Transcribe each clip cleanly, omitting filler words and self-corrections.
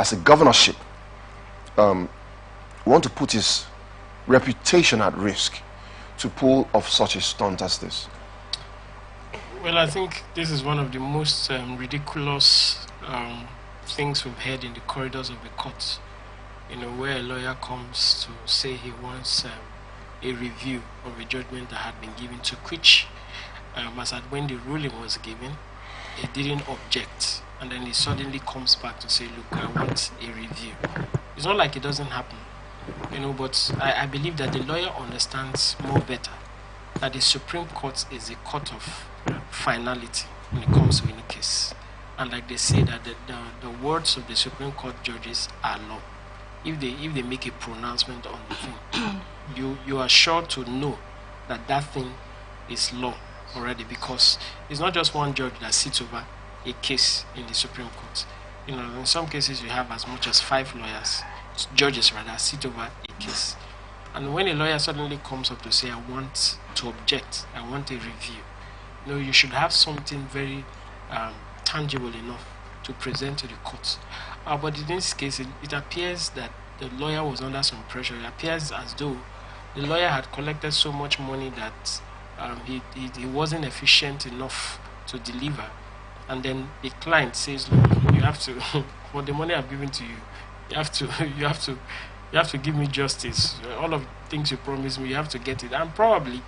as a governorship, want to put his reputation at risk to pull off such a stunt as this? Well, I think this is one of the most ridiculous things we've heard in the corridors of the court. You know, where a lawyer comes to say he wants a review of a judgment that had been given, to which, as at when the ruling was given, he didn't object, and then he suddenly comes back to say, look, I want a review. It's not like it doesn't happen, you know, but I believe that the lawyer understands more better that the Supreme Court is a court of finality when it comes to any case. And like they say, that the words of the Supreme Court judges are law. If they make a pronouncement on the thing, you are sure to know that that thing is law already, because it's not just one judge that sits over a case in the Supreme Court. You know, in some cases you have as much as 5 judges rather, sit over a case. And when a lawyer suddenly comes up to say, I want to object, I want a review, you know, you should have something very tangible enough to present to the court. But in this case, it appears that the lawyer was under some pressure. It appears as though the lawyer had collected so much money that he wasn't efficient enough to deliver. And then the client says, look, you have to, for the money I've given to you, you have to give me justice. All of the things you promised me, you have to get it. And probably,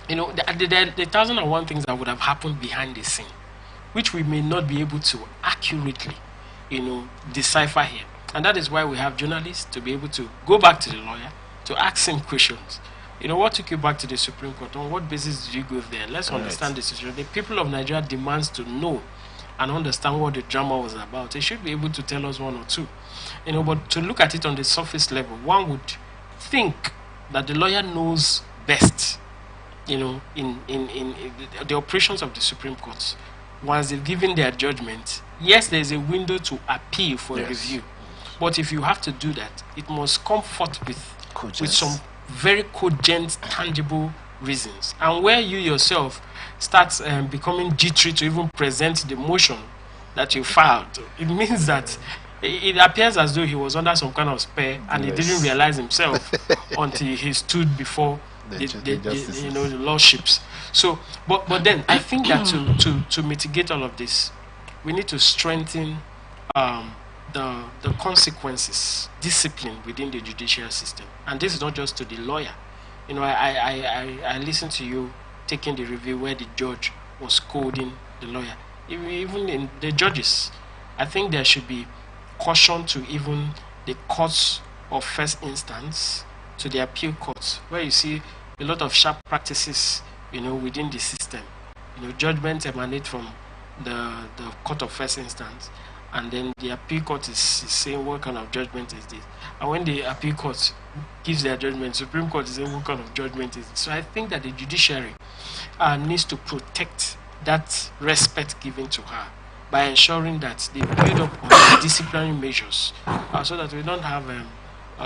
you know, the 1,001 things that would have happened behind the scene, which we may not be able to accurately, you know, decipher here. And that is why we have journalists to be able to go back to the lawyer, to ask him questions. You know, what took you back to the Supreme Court? On what basis did you go there? Let's understand the situation. The people of Nigeria demands to know and understand what the drama was about. They should be able to tell us one or two. You know, but to look at it on the surface level, one would think that the lawyer knows best, you know, in the operations of the Supreme Court. Once they've given their judgment, yes, there's a window to appeal for a review. But if you have to do that, it must come forth with some very cogent, tangible reasons. And where you yourself start becoming jittery to even present the motion that you filed, it means that it appears as though he was under some kind of spell and he didn't realize himself until he stood before the lordships. So, but then I think that to mitigate all of this, we need to strengthen the consequences, discipline within the judicial system. And this is not just to the lawyer. You know, I listened to you taking the review where the judge was scolding the lawyer. Even in the judges, I think there should be caution to even the courts of first instance, to the appeal courts, where you see a lot of sharp practices, you know, within the system. You know, judgments emanate from the court of first instance, and then the appeal court is saying what kind of judgment is this. And when the appeal court gives their judgment, Supreme Court is saying what kind of judgment is this. So I think that the judiciary needs to protect that respect given to her by ensuring that they build up on the disciplinary measures so that we don't have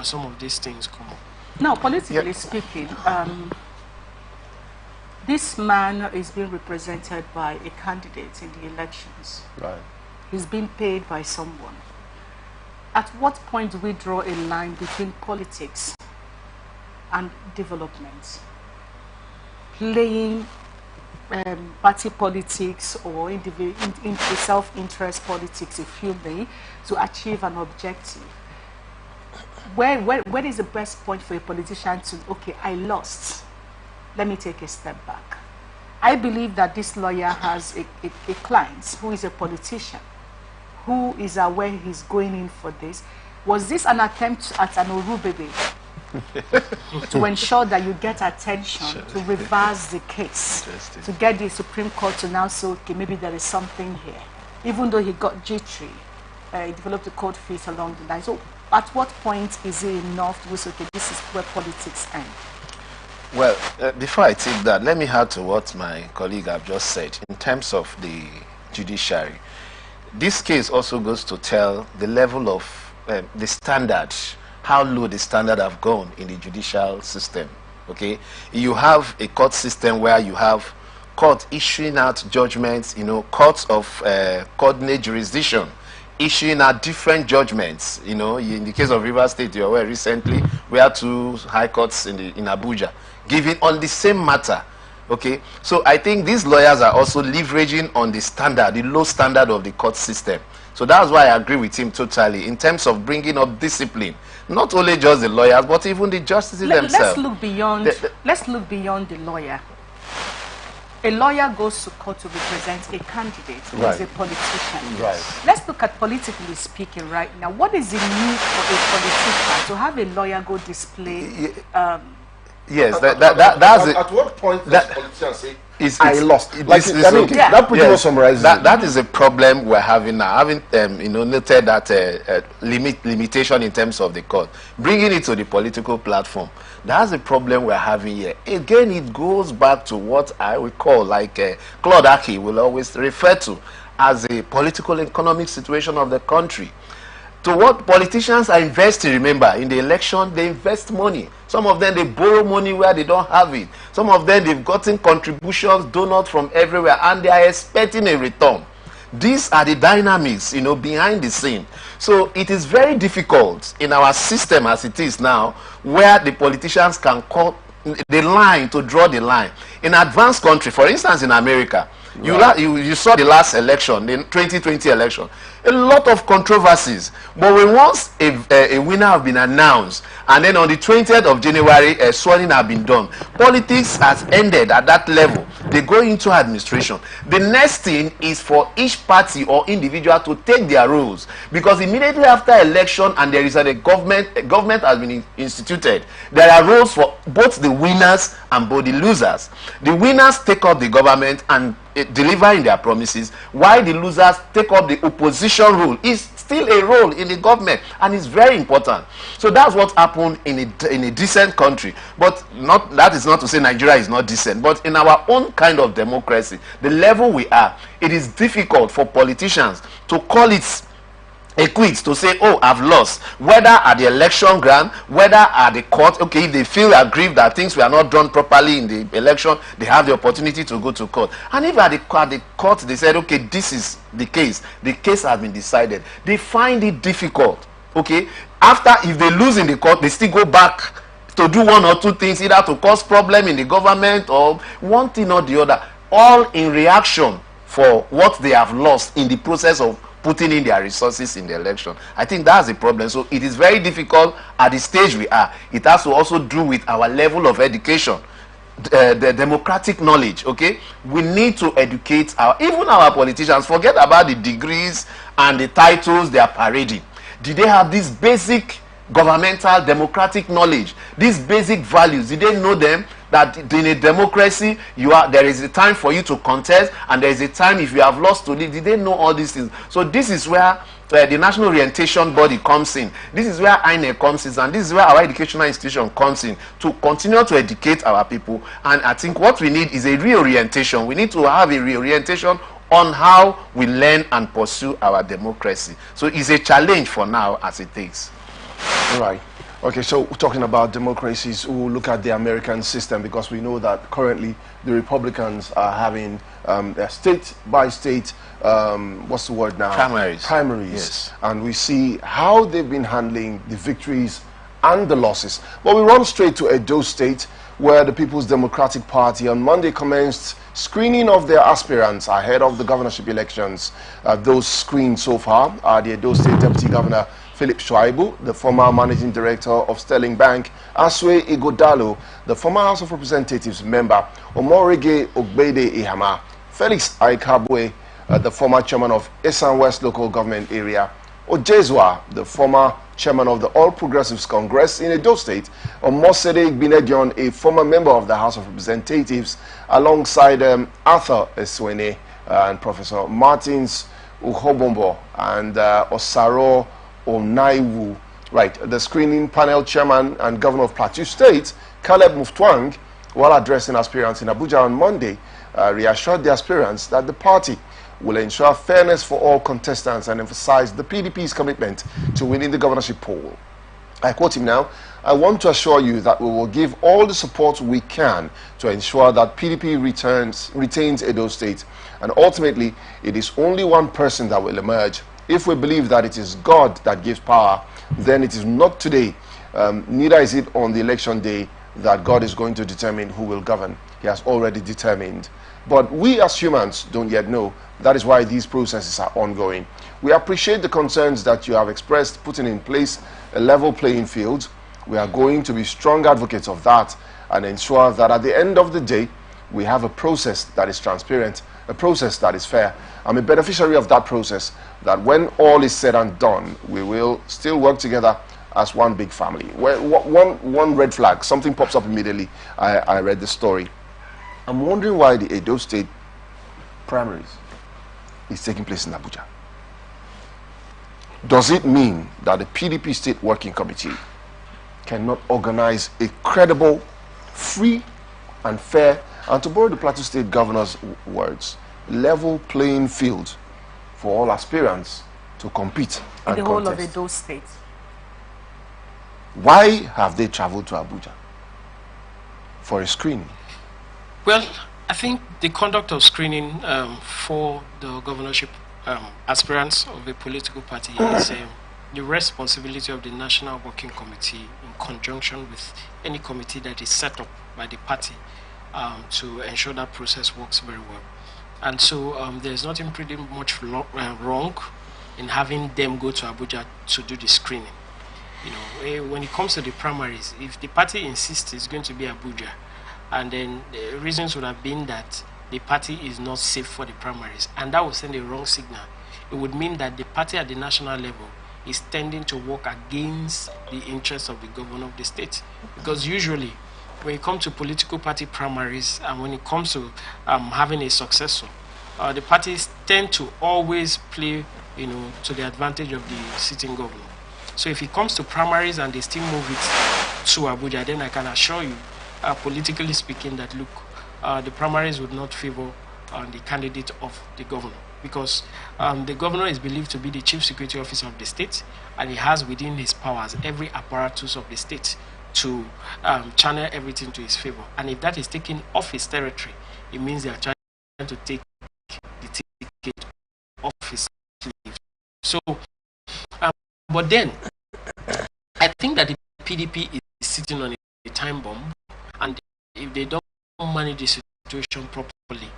some of these things come up. Now, politically speaking, this man is being represented by a candidate in the elections. Right. He's being paid by someone. At what point do we draw a line between politics and development? Playing party politics or self-interest politics, if you may, to achieve an objective. Where is the best point for a politician to, okay, I lost, let me take a step back? I believe that this lawyer has a client who is a politician, who is aware he's going in for this. Was this an attempt at an Orubebe to ensure that you get attention, to reverse the case, to get the Supreme Court to now say, okay, maybe there is something here, even though he got jittery, he developed a cold feet along the line. So at what point is it enough to say, okay, this is where politics end? Well, before I take that, let me add to what my colleague have just said in terms of the judiciary. This case also goes to tell the level of the standard, how low the standard have gone in the judicial system. Okay, you have a court system where you have court issuing out judgments, you know, courts of coordinate jurisdiction issuing out different judgments. You know, in the case of Rivers State, you're aware recently, we had 2 high courts in Abuja giving on the same matter. Okay, so I think these lawyers are also leveraging on the standard, the low standard of the court system. So that's why I agree with him totally in terms of bringing up discipline. Not only just the lawyers, but even the justices themselves. Let's look beyond. Let's look beyond the lawyer. A lawyer goes to court to represent a candidate who is a politician. Right. Let's look at politically speaking right now. What is the need for a politician to have a lawyer go display? Yes, at what point does politicians say, I lost? That pretty much summarizes that is a problem we're having now. Having noted that limitation in terms of the court, bringing it to the political platform, that's the problem we're having here. Again, it goes back to what I would call, like Claude Aki will always refer to as a political economic situation of the country. To what politicians are investing, remember, in the election, they invest money. Some of them, they borrow money where they don't have it. Some of them, they've gotten contributions, donuts from everywhere, and they are expecting a return. These are the dynamics, you know, behind the scene. So it is very difficult in our system as it is now, where the politicians can call the line, to draw the line. In advanced country, for instance, in America, you saw the last election, the 2020 election, a lot of controversies. But when once a winner has been announced, and then on the 20th of January, a swearing has been done, politics has ended at that level. They go into administration. The next thing is for each party or individual to take their roles, because immediately after election and there is a government has been instituted, there are roles for both the winners and both the losers. The winners take up the government and deliver in their promises, while the losers take up the opposition role. It's still a role in the government, and it's very important. So that's what happened in a decent country. But that is not to say Nigeria is not decent, but in our own kind of democracy, the level we are, it is difficult for politicians to call it a quits, to say, oh, I've lost, whether at the election ground, whether at the court. Okay, if they feel aggrieved that things were not done properly in the election, they have the opportunity to go to court. And if at the court they said, okay, this is the case has been decided, they find it difficult. Okay, after, if they lose in the court, they still go back to do one or two things, either to cause problem in the government or one thing or the other, all in reaction for what they have lost in the process of putting in their resources in the election. I think that's the problem. So it is very difficult at the stage we are. It has to also do with our level of education, the democratic knowledge. Okay, we need to educate even our politicians. Forget about the degrees and the titles they are parading. Did they have this basic governmental democratic knowledge, these basic values? Did they know them? That in a democracy, there is a time for you to contest, and there is a time if you have lost to leave. Did they know all these things? So this is where the National Orientation Body comes in. This is where INEC comes in, and this is where our educational institution comes in, to continue to educate our people. And I think what we need is a reorientation. We need to have a reorientation on how we learn and pursue our democracy. So it's a challenge for now as it is. Right. Okay, so talking about democracies, we'll look at the American system, because we know that currently the Republicans are having their state-by-state, what's the word now? Primaries. Yes. And we see how they've been handling the victories and the losses. But we run straight to Edo State, where the People's Democratic Party on Monday commenced screening of their aspirants ahead of the governorship elections. Those screened so far are the Edo State Deputy Governor Philip Shuaibu, the former Managing Director of Sterling Bank, Aswe Igodalo, the former House of Representatives member, Omorege Ogbede Ihama, Felix Aikabwe, the former Chairman of Esan West Local Government Area, Ojezwa, the former Chairman of the All Progressives Congress in Edo State, Omosede Igbinedion, a former member of the House of Representatives, alongside Arthur Eswene and Professor Martins Uhobombo and Osaro Onaiwu. Right, the screening panel chairman and governor of Plateau State, Caleb Muftwang, while addressing aspirants in Abuja on Monday, reassured the aspirants that the party will ensure fairness for all contestants and emphasize the PDP's commitment to winning the governorship poll. I quote him now, "I want to assure you that we will give all the support we can to ensure that PDP retains Edo State, and ultimately it is only one person that will emerge. If we believe that it is God that gives power, then it is not today, neither is it on the election day, that God is going to determine who will govern. He has already determined. But we as humans don't yet know. That is why these processes are ongoing. We appreciate the concerns that you have expressed, putting in place a level playing field. We are going to be strong advocates of that and ensure that at the end of the day, we have a process that is transparent, a process that is fair. I'm a beneficiary of that process, that when all is said and done, we will still work together as one big family. One red flag, something pops up immediately. I read the story. I'm wondering why the Edo State primaries is taking place in Abuja. Does it mean that the PDP State Working Committee cannot organize a credible, free and fair, and to borrow the Plateau State Governor's words, level playing field for all aspirants to compete and in the whole contest? of Edo State? Why have they traveled to Abuja for a screening? Well, I think the conduct of screening for the governorship aspirants of a political party is the responsibility of the National Working Committee in conjunction with any committee that is set up by the party to ensure that process works very well. And so there's nothing pretty much wrong in having them go to Abuja to do the screening. You know, when it comes to the primaries, if the party insists it's going to be Abuja, and then the reasons would have been that the party is not safe for the primaries, and that would send a wrong signal. It would mean that the party at the national level is tending to work against the interests of the governor of the state. Because usually, when it comes to political party primaries, and when it comes to having a successor, the parties tend to always play, you know, to the advantage of the sitting governor. So if it comes to primaries and they still move it to Abuja, then I can assure you, politically speaking, that look, the primaries would not favor the candidate of the governor, because the governor is believed to be the chief security officer of the state, and he has within his powers every apparatus of the state to channel everything to his favor. And if that is taken off his territory, it means they are trying to take the ticket off his sleeve. So, but then, I think that the PDP is sitting on a time bomb, and if they don't manage the situation properly,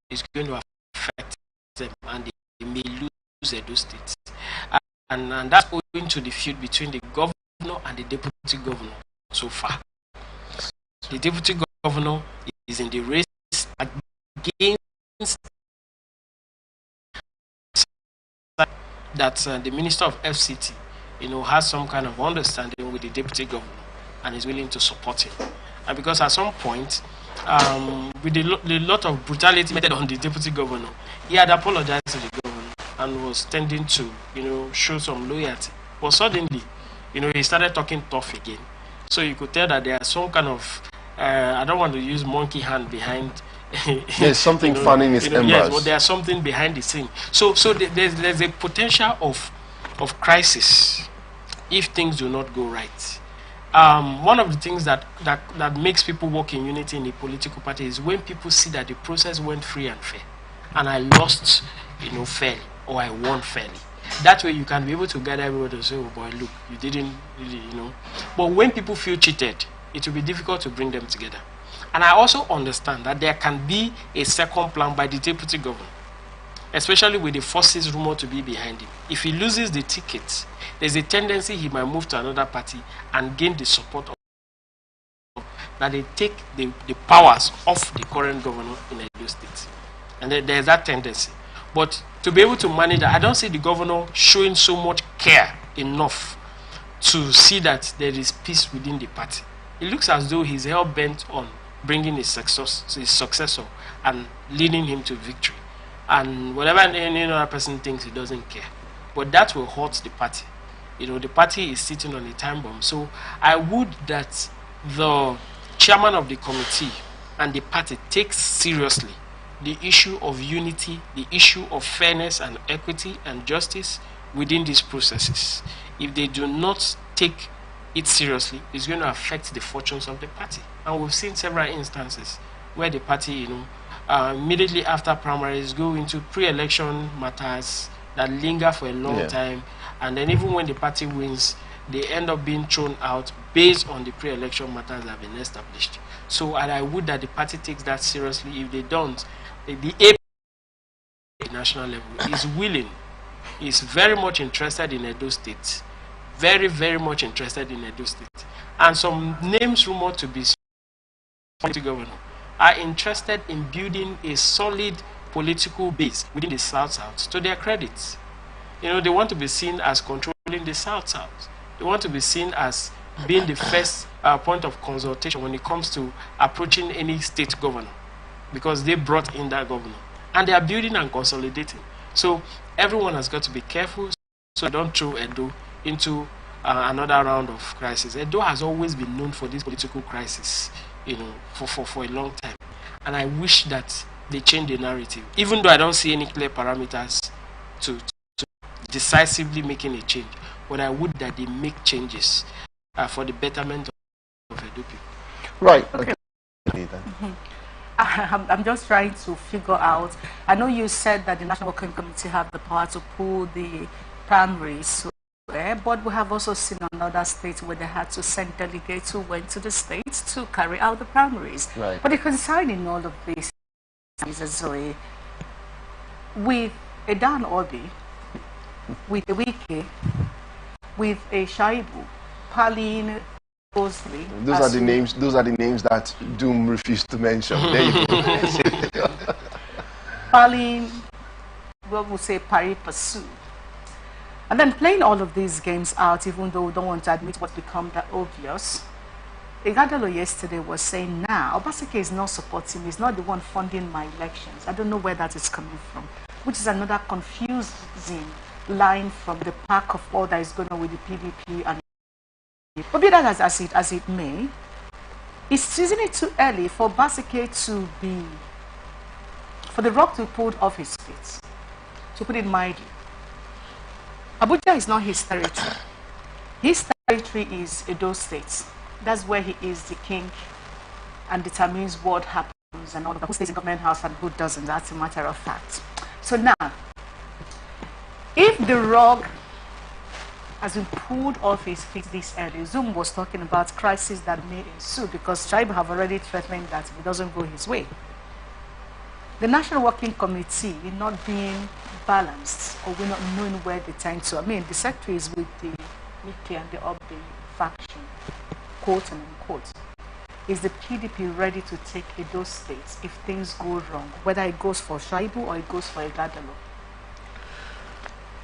it's going to affect them, and they may lose Edo State. And that's owing to the feud between the governor and the deputy governor so far. The deputy governor is in the race against that the minister of FCT, you know, has some kind of understanding with the deputy governor and is willing to support him. And because at some point, with the lot of brutality meted on the deputy governor, he had apologized to the governor and was tending to, you know, show some loyalty. But suddenly, you know, he started talking tough again. So you could tell that there's some kind of, I don't want to use monkey hand behind. There's something fanning his embers. Yes, but there's something behind the scene. So there's a potential of crisis if things do not go right. One of the things that makes people work in unity in a political party is when people see that the process went free and fair, and I lost, you know, fairly, or I won fairly. That way you can be able to gather everybody to say, oh boy, look, you didn't really, you know. But when people feel cheated, it will be difficult to bring them together. And I also understand that there can be a second plan by the deputy governor, especially with the forces rumored to be behind him. If he loses the ticket, there's a tendency he might move to another party and gain the support of that they take the powers off the current governor in Edo State. And there's that tendency. But to be able to manage that, I don't see the governor showing so much care enough to see that there is peace within the party. It looks as though he's hell-bent on bringing his successor and leading him to victory. And whatever any other person thinks, he doesn't care. But that will hurt the party. You know, the party is sitting on a time bomb. So I would that the chairman of the committee and the party takes seriously the issue of unity, the issue of fairness and equity and justice within these processes. If they do not take it seriously, it's going to affect the fortunes of the party. And we've seen several instances where the party, you know, immediately after primaries go into pre-election matters, that linger for a long time, and then even when the party wins, they end up being thrown out based on the pre-election matters that have been established. So, and I would that the party takes that seriously. If they don't, the AP at the national level is willing, is very much interested in Edo State, very, very much interested in Edo State. And some names rumored to be governor are interested in building a solid political base within the South-South to their credit. You know, they want to be seen as controlling the South-South. They want to be seen as being the first point of consultation when it comes to approaching any state governor, because they brought in that governor. And they are building and consolidating. So everyone has got to be careful so don't throw Edo into another round of crisis. Edo has always been known for this political crisis, you know, for a long time. And I wish that they change the narrative, even though I don't see any clear parameters to decisively making a change. But I would that they make changes for the betterment of Edo people. Right. Okay. I'm just trying to figure out. I know you said that the National Working Committee have the power to pull the primaries, so, but we have also seen another states where they had to send delegates who went to the states to carry out the primaries. Right. But the concern in all of this is Zoe, with a Dan Obi, with a Wiki, with a Shaibu, Pauline, Bosley. Those are the names. Those are the names that Doom refused to mention. There you go. Pauline, what we'll say, Paris Pursue. And then playing all of these games out, even though we don't want to admit what's become that obvious. Igadalo yesterday was saying now, Obaseki is not supporting me, he's not the one funding my elections. I don't know where that is coming from, which is another confusing line from the pack of all that is going on with the PDP. And but be that as it may, isn't it too early for Obaseki to be, for the rock to be pulled off his feet? To put it mildly, Abuja is not his territory. His territory is Edo State. That's where he is the king and determines what happens and all of that. Who stays in government house and who doesn't, that's a matter of fact. So now, if the rug has been pulled off his feet this early, Zoom was talking about crisis that may ensue because Tribe have already threatened that if it doesn't go his way. The National Working Committee not being balanced, or we're not knowing where they tend to. I mean, the secretary is with the Wiki and the Obdi faction, quote and unquote. Is the PDP ready to take Edo States if things go wrong, whether it goes for Shaibu or it goes for Igadalo?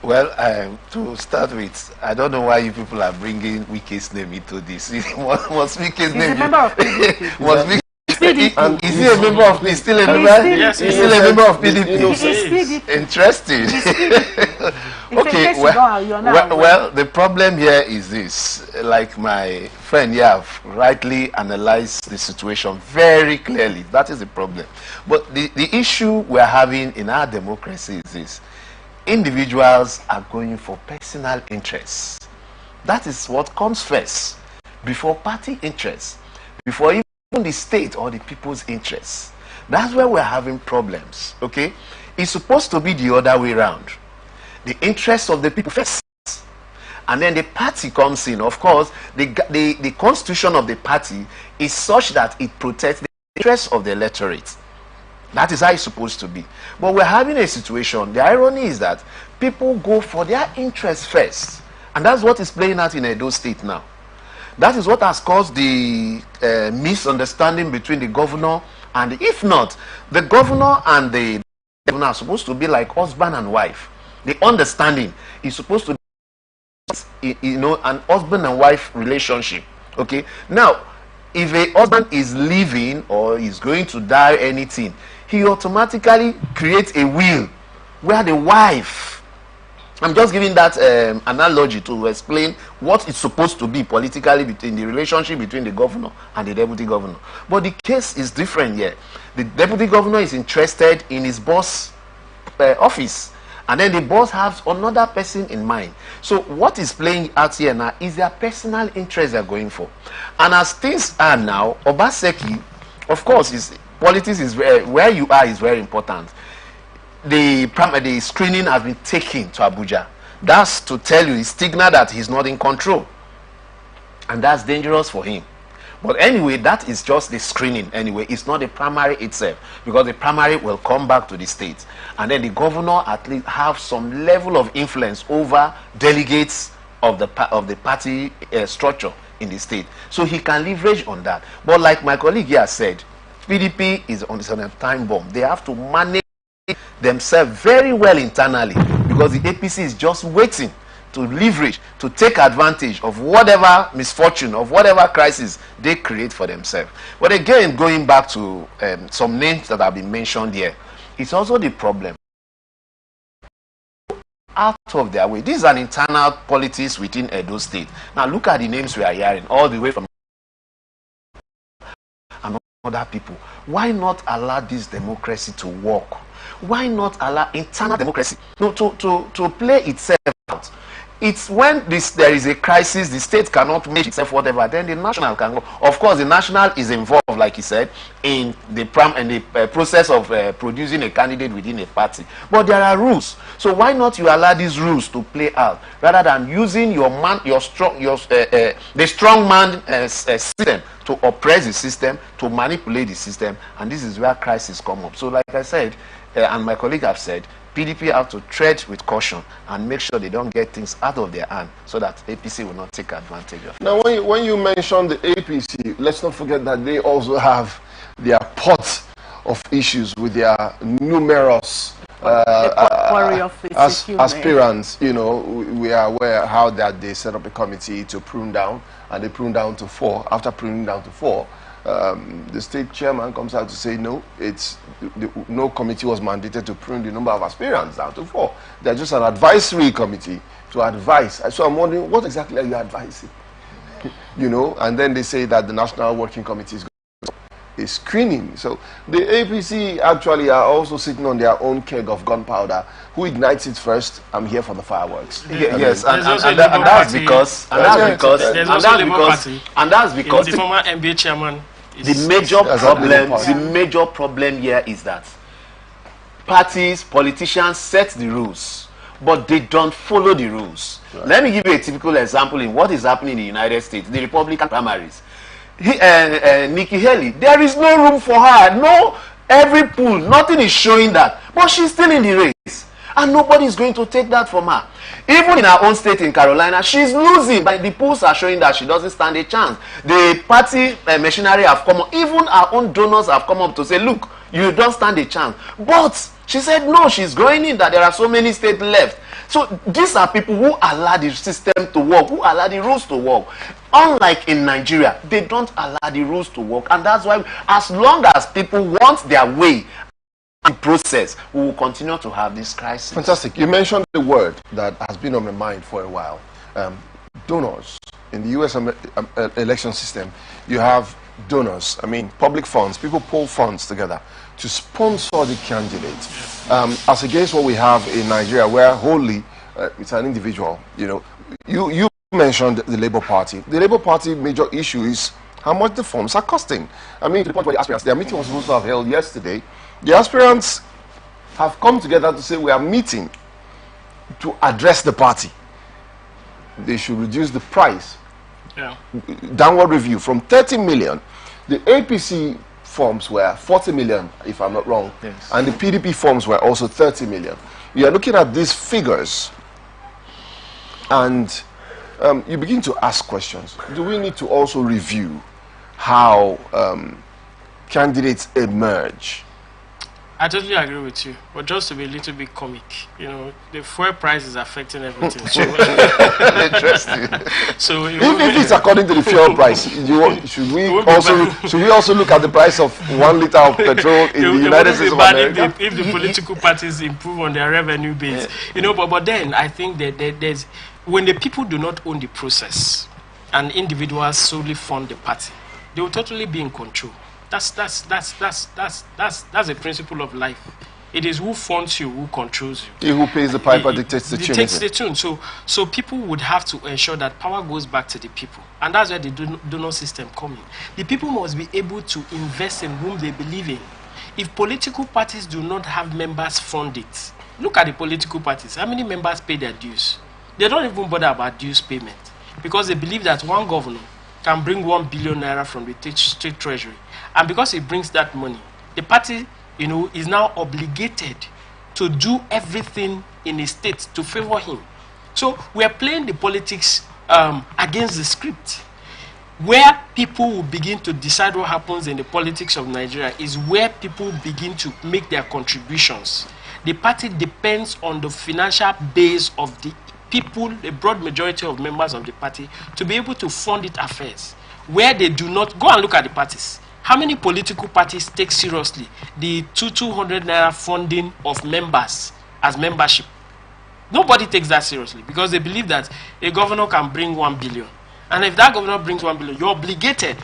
Well, to start with, I don't know why you people are bringing Wiki's name into this. What's Wiki's name? He's a member of PDP. Is he a member of PDP? Still a member? Yes, he's still a member of PDP. PDP. Interesting. Okay, well, the problem here is this. Like my friend here have rightly analyzed the situation very clearly. That is the problem. But the issue we're having in our democracy is this. Individuals are going for personal interests. That is what comes first, before party interests, before even the state or the people's interests. That's where we're having problems, okay? It's supposed to be the other way around. The interests of the people first, and then the party comes in. Of course, the constitution of the party is such that it protects the interests of the electorate. That is how it's supposed to be. But we're having a situation, the irony is that people go for their interests first. And that's what is playing out in Edo State now. That is what has caused the misunderstanding between the governor and if not, the governor and the governor are supposed to be like husband and wife. The understanding is supposed to be, you know, an husband and wife relationship. Okay? Now, if a husband is leaving or is going to die or anything, he automatically creates a will where the wife, I'm just giving that analogy to explain what it's supposed to be politically between the relationship between the governor and the deputy governor. But the case is different here. The deputy governor is interested in his boss office, and then the boss has another person in mind. So what is playing out here now is their personal interest they're going for. And as things are now, Obaseki, of course, politics is where you are is very important. the screening has been taken to Abuja. That's to tell you, it's signal that he's not in control, and that's dangerous for him. But anyway, that is just the screening anyway. It's not the primary itself, because the primary will come back to the state, and then the governor at least have some level of influence over delegates of the party structure in the state, so he can leverage on that. But like my colleague here said, PDP is on a time bomb. They have to manage themselves very well internally, because the APC is just waiting to leverage, to take advantage of whatever misfortune, of whatever crisis they create for themselves. But again, going back to some names that have been mentioned here, it's also the problem out of their way. This is an internal politics within Edo State. Now look at the names we are hearing, all the way from and other people. Why not allow this democracy to work? Why not allow internal democracy to play itself out? It's when there is a crisis, the state cannot manage itself, whatever, then the national can go. Of course, the national is involved, like he said, in the process of producing a candidate within a party. But there are rules. So why not you allow these rules to play out, rather than using the strong man system to oppress the system, to manipulate the system, and this is where crises come up. So like I said, and my colleague have said, PDP have to tread with caution and make sure they don't get things out of their hand, so that APC will not take advantage of it. Now, when you mention the APC, let's not forget that they also have their pot of issues with their numerous aspirants. You know, we are aware how that they set up a committee to prune down, and they prune down to 4. After pruning down to 4, the state chairman comes out to say no, no committee was mandated to prune the number of aspirants down to 4. They're just an advisory committee to advise. So I'm wondering, what exactly are you advising? You know, and then they say that the National Working Committee is screening. So the APC actually are also sitting on their own keg of gunpowder. Who ignites it first? I'm here for the fireworks. Yes, and that's because the former MBA chairman. The major problem here is that politicians set the rules, but they don't follow the rules. Right. Let me give you a typical example in what is happening in the United States, the Republican primaries. Nikki Haley, there is no room for her. No, every poll, nothing is showing that, but she's still in the race, and nobody is going to take that from her. Even in our own state in Carolina, she's losing, but the polls are showing that she doesn't stand a chance. The party machinery have come up, even our own donors have come up to say, look, you don't stand a chance. But she said no, she's growing in that there are so many states left. So these are people who allow the system to work, who allow the rules to work. Unlike in Nigeria, they don't allow the rules to work, and that's why as long as people want their way and process, we will continue to have this crisis. Fantastic. You mentioned the word that has been on my mind for a while. Donors. In the U.S. election system, you have donors. I mean, public funds. People pull funds together to sponsor the candidate. As against what we have in Nigeria, where wholly it's an individual. You know, you mentioned the Labour Party. The Labour Party major issue is how much the forms are costing. I mean, to the point where the aspirants, their meeting was supposed to have held yesterday. The aspirants have come together to say we are meeting to address the party. They should reduce the price. Yeah. Downward review from 30 million. The APC forms were 40 million, if I'm not wrong. Yes. And the PDP forms were also 30 million. You are looking at these figures, and you begin to ask questions. Do we need to also review how candidates emerge? I totally agree with you, but just to be a little bit comic, you know, the fuel price is affecting everything. So, interesting. So if it's according to the fuel price, should we also look at the price of 1 liter of petrol in the United States of America? If the political parties improve on their revenue base, you know, but then I think that there's, when the people do not own the process and individuals solely fund the party, they will totally be in control. That's a principle of life. It is who funds you, who controls you. He who pays the piper dictates the tune. Dictates the tune. So people would have to ensure that power goes back to the people, and that's where the donor system comes in. The people must be able to invest in whom they believe in. if political parties do not have members fund it, look at the political parties. How many members pay their dues? They don't even bother about dues payment because they believe that one governor can bring 1 billion naira from the state treasury. And because he brings that money, the party, is now obligated to do everything in his state to favor him. So we are playing the politics against the script. Where people will begin to decide what happens in the politics of Nigeria is where people begin to make their contributions. The party depends on the financial base of the people, the broad majority of members of the party, to be able to fund its affairs. Where they do not, go and look at the parties. How many political parties take seriously the 200 naira funding of members as membership? Nobody takes that seriously because they believe that a governor can bring 1 billion. And if that governor brings 1 billion, you're obligated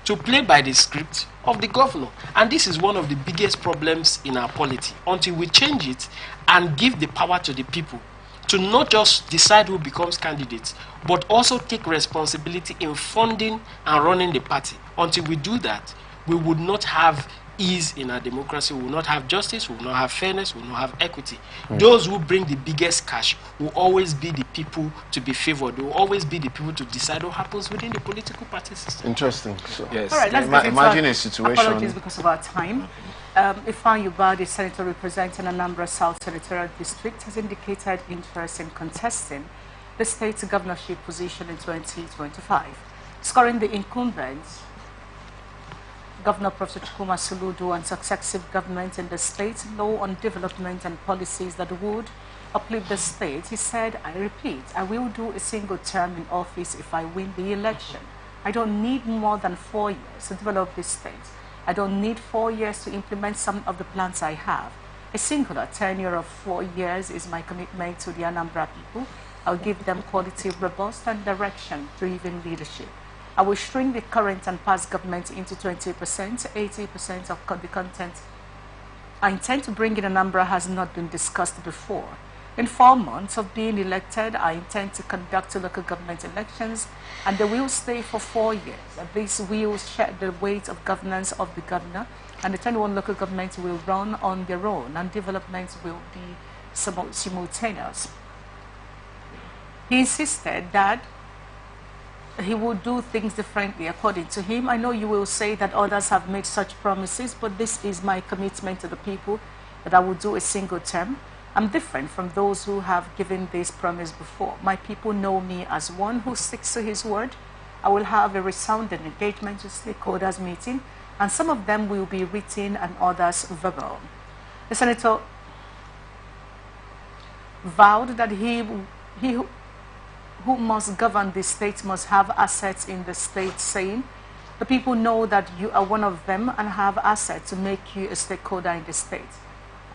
to play by the script of the governor. And this is one of the biggest problems in our polity. Until we change it and give the power to the people to not just decide who becomes candidates, but also take responsibility in funding and running the party. Until we do that, we would not have ease in our democracy, we will not have justice, we will not have fairness, we will not have equity. Those who bring the biggest cash will always be the people to be favored. They will always be the people to decide what happens within the political party system. Interesting. So. Yes. All right, let's imagine a situation. Apologies because of our time. Ifan Yuba, the senator representing Anambra South Senatorial District, has indicated interest in contesting the state's governorship position in 2025, scoring the incumbent Governor Professor Chukuma Soludo and successive governments in the state low on development and policies that would uplift the state. He said, I repeat, I will do a single term in office if I win the election. I don't need more than 4 years to develop this state. I don't need 4 years to implement some of the plans I have. A singular tenure of 4 years is my commitment to the Anambra people. I'll give them quality, robust and direction-driven leadership. I will shrink the current and past government into 20%, 80% of the content I intend to bring in Anambra has not been discussed before. In 4 months of being elected, I intend to conduct local government elections, and they will stay for 4 years. These will share the weight of governance of the governor, and the 21 local governments will run on their own, and developments will be simultaneous. He insisted that he would do things differently according to him. I know you will say that others have made such promises, but this is my commitment to the people, that I will do a single term. I'm different from those who have given this promise before. My people know me as one who sticks to his word. I will have a resounding engagement to stakeholders meeting, and some of them will be written and others verbal. The senator vowed that he who must govern the state must have assets in the state, saying, the people know that you are one of them and have assets to make you a stakeholder in the state.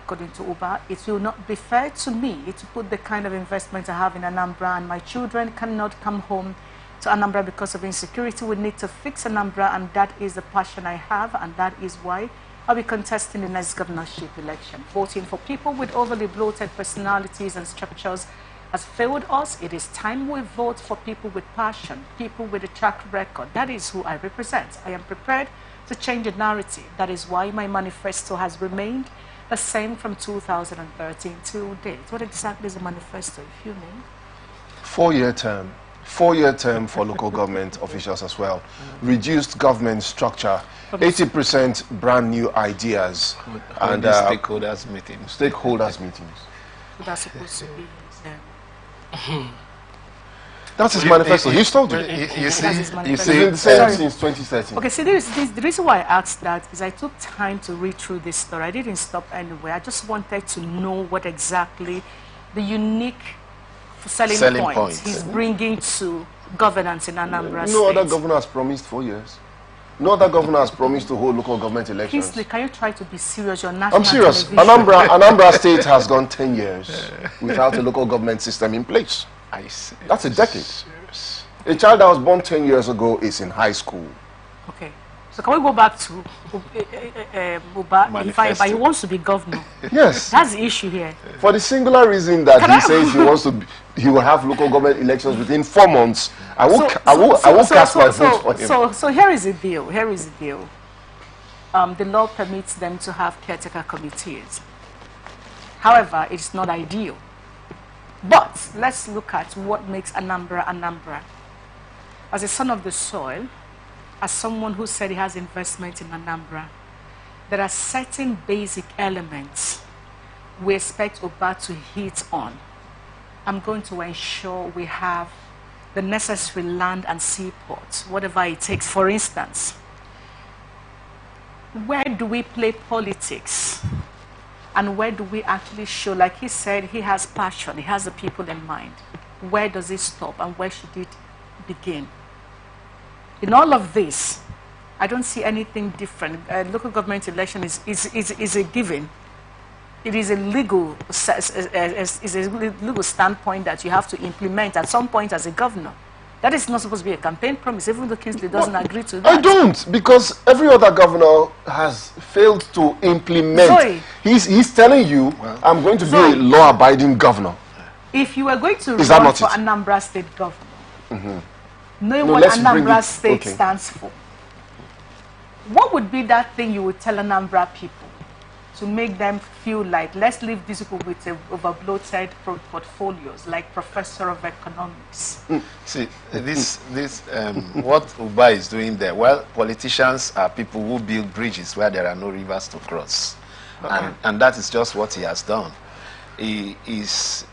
According to Uba, it will not be fair to me to put the kind of investment I have in Anambra, and my children cannot come home to Anambra because of insecurity. We need to fix Anambra, and that is the passion I have, and that is why I'll be contesting the next governorship election. Voting for people with overly bloated personalities and structures has failed us. It is time we vote for people with passion, people with a track record. That is who I represent. I am prepared to change the narrative. That is why my manifesto has remained the same from 2013 to date. What exactly is the manifesto, if you mean? 4-year term. 4-year term for local government officials as well. Reduced government structure. 80% brand new ideas. And stakeholders meetings. Stakeholders meetings. So that's supposed to be there. That's his manifesto. He's told you. You It's been the see, same since 2013. Okay, see, the reason why I asked that is I took time to read through this story. I didn't stop anywhere. I just wanted to know what exactly the unique selling point he's bringing to governance in Anambra State. No other governor has promised 4 years. No other governor has promised to hold local government elections. Kingsley, can you try to be serious? You're national I'm serious. television. Anambra State has gone 10 years without a local government system in place. I see. That's a decade. A child that was born 10 years ago is in high school. Okay. So can we go back to Uba? If he wants to be governor. Yes. That's the issue here. For the singular reason that he says he wants to, he will have local government elections within 4 months. I will cast my vote for him. So here is the deal. Here is the deal. the law permits them to have caretaker committees. However, it's not ideal. But let's look at what makes Anambra Anambra. As a son of the soil, as someone who said he has investment in Anambra, there are certain basic elements we expect Oba to hit on. I'm going to ensure we have the necessary land and seaports, whatever it takes. For instance, where do we play politics? And where do we actually show, like he said, he has passion, he has the people in mind. Where does it stop and where should it begin? In all of this, I don't see anything different. Local government election is a given. It is a legal standpoint that you have to implement at some point as a governor. That is not supposed to be a campaign promise, even though Kingsley doesn't agree to that. I don't, because every other governor has failed to implement. Zoe, he's telling you, I'm going to be a law-abiding governor. If you were going to run for Anambra State governor, knowing what Anambra State stands for, what would be that thing you would tell Anambra people to make them feel like, let's leave these people with overbloated portfolios, like Professor of Economics? See, what Uba is doing there, well, politicians are people who build bridges where there are no rivers to cross. And that is just what he has done. His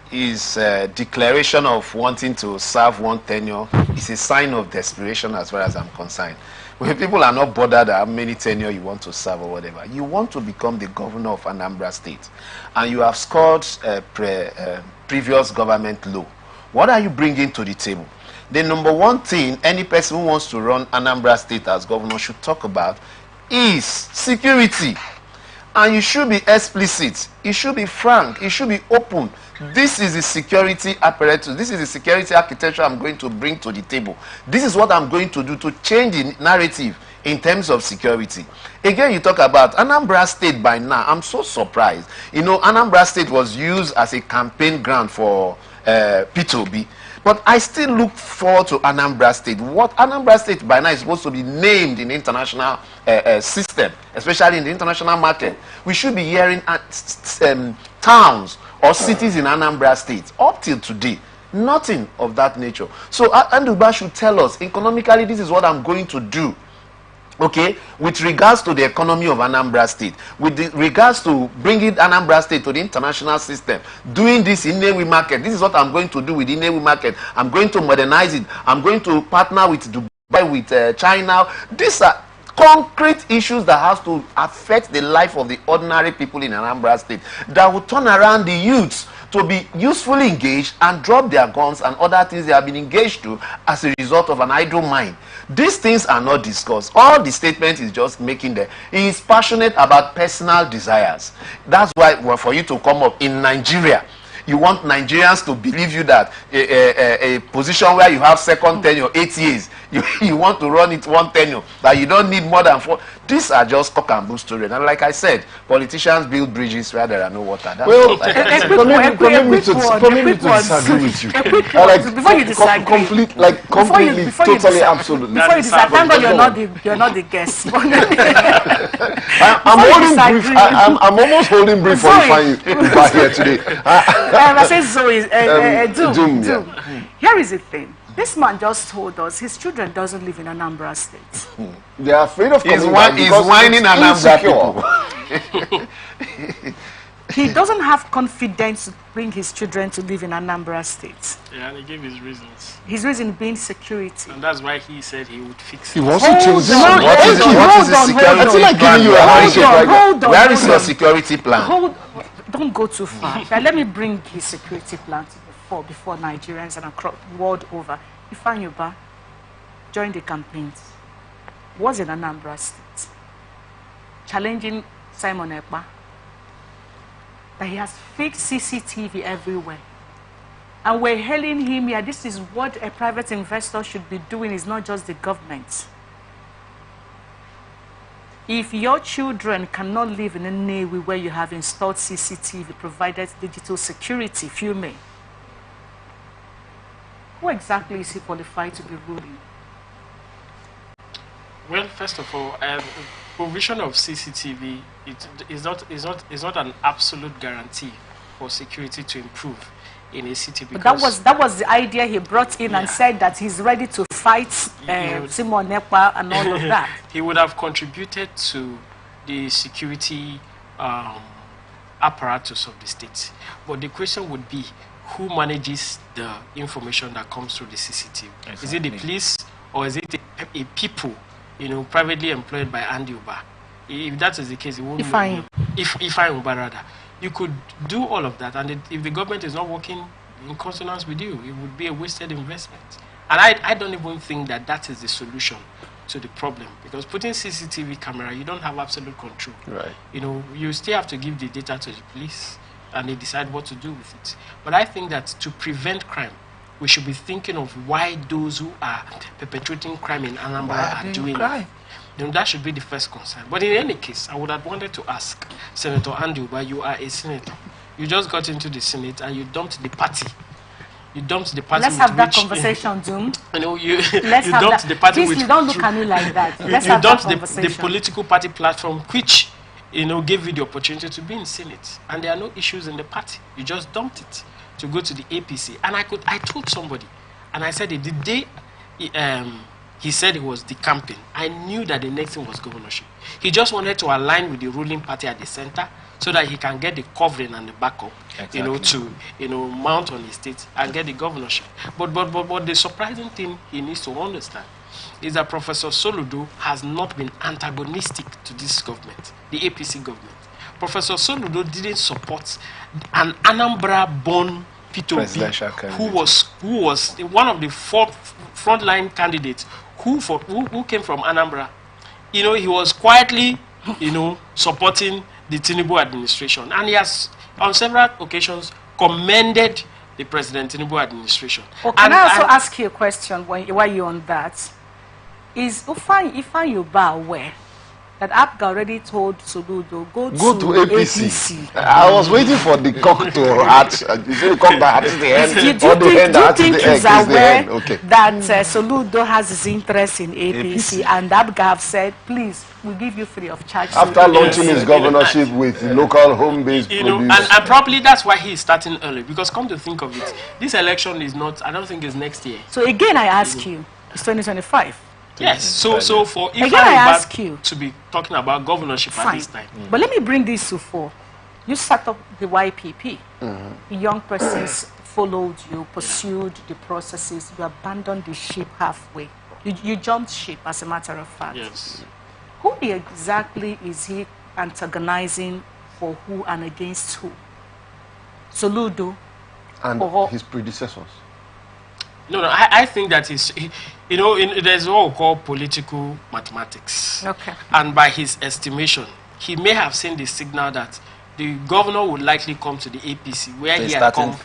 declaration of wanting to serve one tenure is a sign of desperation as far as I'm concerned. When people are not bothered how many tenure you want to serve or whatever, you want to become the governor of Anambra State, and you have scored previous government law. What are you bringing to the table? The number one thing any person who wants to run Anambra State as governor should talk about is security. And you should be explicit. It should be frank. It should be open. This is the security apparatus. This is the security architecture I'm going to bring to the table. This is what I'm going to do to change the narrative in terms of security. Again, you talk about Anambra State by now. I'm so surprised. You know, Anambra State was used as a campaign ground for P2B. But I still look forward to Anambra State. What Anambra State by now is supposed to be named in the international system, especially in the international market. We should be hearing towns or cities in Anambra State. Up till today, nothing of that nature. So Anduba should tell us, economically, this is what I'm going to do. Okay, with regards to the economy of Anambra State, with regards to bringing Anambra State to the international system, doing this in Nnewi market, this is what I'm going to do with the Nnewi market. I'm going to modernize it. I'm going to partner with Dubai, with China. These are concrete issues that have to affect the life of the ordinary people in Anambra State, that will turn around the youths to be usefully engaged and drop their guns and other things they have been engaged to as a result of an idle mind. These things are not discussed. All the statement is just making them. He is passionate about personal desires. That's why, well, for you to come up in Nigeria, you want Nigerians to believe you that a position where you have second tenure, 8 years, you want to run it one tenure, that you don't need more than 4. These are just cock and bull stories. And like I said, politicians build bridges where there are no water. That's well, permit me to disagree with you. Before you disagree, completely, totally, absolutely. Before you disagree, thank God you're not the guest. I'm almost holding brief for you here today. I say Zoe, Doom. Here is the thing. This man just told us his children doesn't live in Anambra State. They are afraid of coming back because he's whining Anambra people. He doesn't have confidence to bring his children to live in Anambra State. Yeah, and he gave his reasons. His reason being security. And that's why he said he would fix it. He wants to change this. What is the security plan? Like giving you a handshake right now. Where is your security plan? Don't go too far. Let me bring his security plan to before Nigerians and across world over. Ifeanyi joined the campaigns. Was in Anambra State, challenging Simon Ekpa that he has fixed CCTV everywhere. And we're hailing him here. This is what a private investor should be doing, is not just the government. If your children cannot live in a Nnewi where you have installed CCTV, provided digital security, if you may, who exactly is he qualified to be ruling? Well, first of all, provision of CCTV is not an absolute guarantee for security to improve in a city. But that was the idea he brought in and said that he's ready to fight Simon Ekpa and all of that. He would have contributed to the security apparatus of the state. But the question would be, who manages the information that comes through the CCTV? Exactly. Is it the police or is it a people, privately employed by Andy Uba? If that is the case, it won't. If I Uba rather, you could do all of that, and if the government is not working in consonance with you, it would be a wasted investment. And I don't even think that is the solution to the problem, because putting CCTV camera, you don't have absolute control. Right. You still have to give the data to the police, and they decide what to do with it. But I think that to prevent crime, we should be thinking of why those who are perpetrating crime in Anambra are doing it. That should be the first concern. But in any case, I would have wanted to ask Senator Andy Uba, you are a senator. You just got into the Senate and you dumped the party. You dumped the party. Let's have that conversation, Zoom. You dumped the party. Please, you don't look at me like that. You dumped the political party platform, which gave you the opportunity to be in Senate, and there are no issues in the party. You just dumped it to go to the APC. And I told somebody, and I said, the day he said he was decamping, I knew that the next thing was governorship. He just wanted to align with the ruling party at the center so that he can get the covering and the backup, exactly. To mount on his state and get the governorship. But the surprising thing he needs to understand is that Professor Soludo has not been antagonistic to this government, the APC government. Professor Soludo didn't support an Anambra-born P2B who was one of the frontline candidates who came from Anambra. He was quietly, supporting the Tinubu administration, and he has on several occasions commended the President Tinubu administration. Oh, can I also ask you a question while you're on that? Is Ifeanyi Uba aware that APGA already told Soludo go to APC? I was waiting for the cock to hatch. You say come back at the end, do you think he's aware that Soludo has his interest in APC and APGA have said, please, we'll give you free of charge? After launching his governorship with local home-based produce. And probably that's why he's starting early, because come to think of it, this election is not, I don't think it's next year. So again, I ask you, it's 2025. Yes, so for Ifeanyi Uba to be talking about governorship at this time. But let me bring this to fore. You set up the YPP. The young persons followed you, pursued the processes. You abandoned the ship halfway. You jumped ship, as a matter of fact. Yes. Who exactly is he antagonizing for who and against who? Soludo and his predecessors? No, I think that there's what we call political mathematics. Okay. And by his estimation, he may have seen the signal that the governor would likely come to the APC, where he had come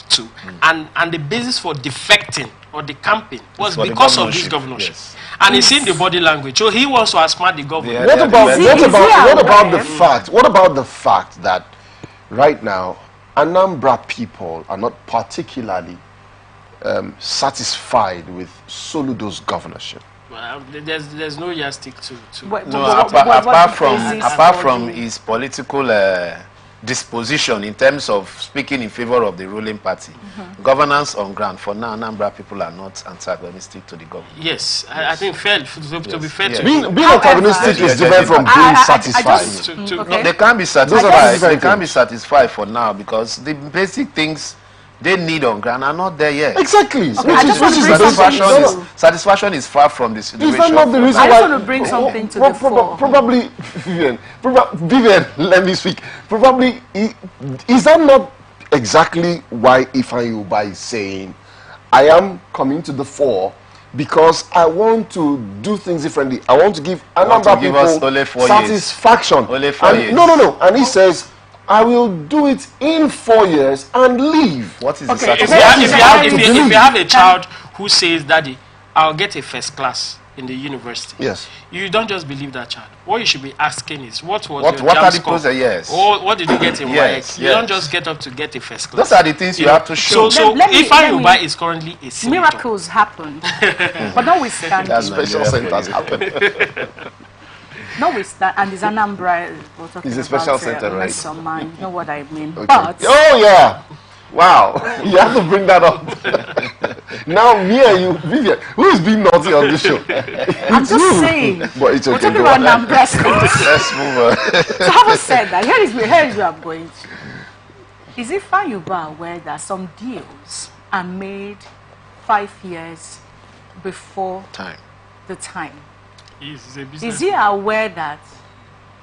to. And the basis for defecting or decamping was because of this governorship. Yes. And he's seen the body language. So he wants to outsmart the governor. What about the fact that right now, Anambra people are not particularly satisfied with Soludo's governorship? Well, there's no yardstick to. Apart from his political disposition in terms of speaking in favor of the ruling party, governance on ground for now, Anambra people are not antagonistic to the government. Yes, I think to be fair to being antagonistic is different from being satisfied. No, they can't be satisfied. They can't be satisfied for now because the basic things they need on ground are not there yet. Exactly. Satisfaction is far from the situation. Is that not the reason I just want to bring something to the fore. Probably, Vivian, let me speak. Probably, is that not exactly why Ifeanyi Uba is saying, I am coming to the fore because I want to do things differently. I want to give a number of people satisfaction. Only 4 years. No. And he says, I will do it in 4 years and leave. What is if you have a child who says, Daddy, I'll get a first class in the university. Yes. You don't just believe that child. What you should be asking is, what was your what JAMB are the score? process? Yes. Or what did you get in yes, YX? You don't just get up to get a first class. Those are the things you have to show. So Ifeanyi Uba is currently a senator. Miracles happened. But notwithstanding. Special centers happen. Notwithstanding, and it's Anambra. It's a special center, right? You know what I mean. Okay. But oh yeah, wow! You have to bring that up. Now me and you, Vivian, who is being naughty on this show? I'm just saying. But it's okay. We're talking about Anambra State. Let's move on. So having said that, here is where I'm going to. Is it Fayuba aware that some deals are made 5 years before the time? Is he aware that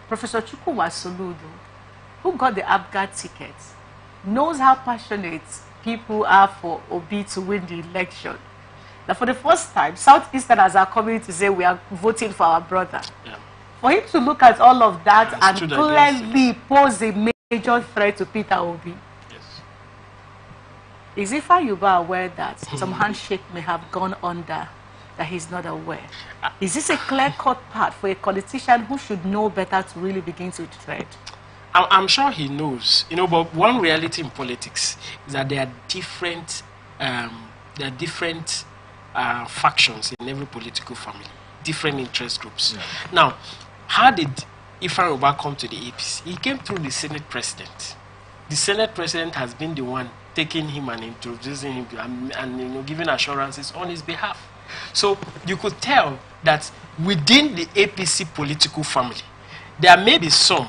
Professor Chukwuma Soludo, who got the ABGA ticket, knows how passionate people are for Obi to win the election? That for the first time, Southeasterners are coming to say we are voting for our brother. Yeah. For him to look at all of that and clearly pose a major threat to Peter Obi. Yes. Is Ifeanyi aware that some handshake may have gone under that he's not aware? Is this a clear-cut part for a politician who should know better to really begin to tread? I'm sure he knows, but one reality in politics is that there are different factions in every political family, different interest groups. Yeah. Now, how did Ifeanyi come to the APC? He came through the Senate president. The Senate president has been the one taking him and introducing him and giving assurances on his behalf. So you could tell that within the APC political family, there may be some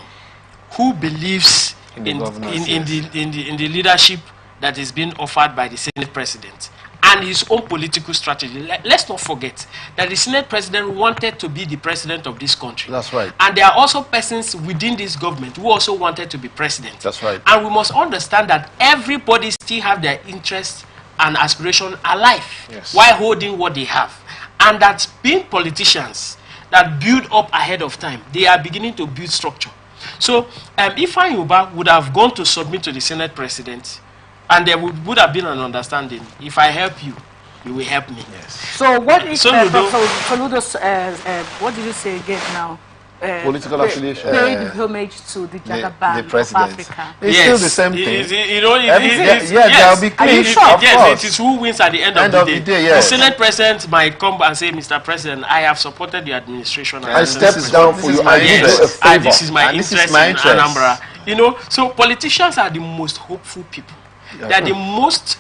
who believes in the leadership that is being offered by the Senate president and his own political strategy. Let's not forget that the Senate president wanted to be the president of this country. That's right. And there are also persons within this government who also wanted to be president. That's right. And we must understand that everybody still have their interests and aspiration alive, yes, while holding what they have. And that being politicians that build up ahead of time, they are beginning to build structure. So Ifeanyi would have gone to submit to the Senate president, and there would have been an understanding. If I help you, you will help me. Yes. So what is Soludo's, what did you say again now? Political affiliation. Paid homage to the Jagaban of Africa. It's still the same thing. Yes, be clear. Yes, it is who wins at the end of the day. Yes. The Senate president might come and say, Mr. President, I have supported the administration. I stepped down for you. This is my interest in Anambra. So politicians are the most hopeful people. They are the most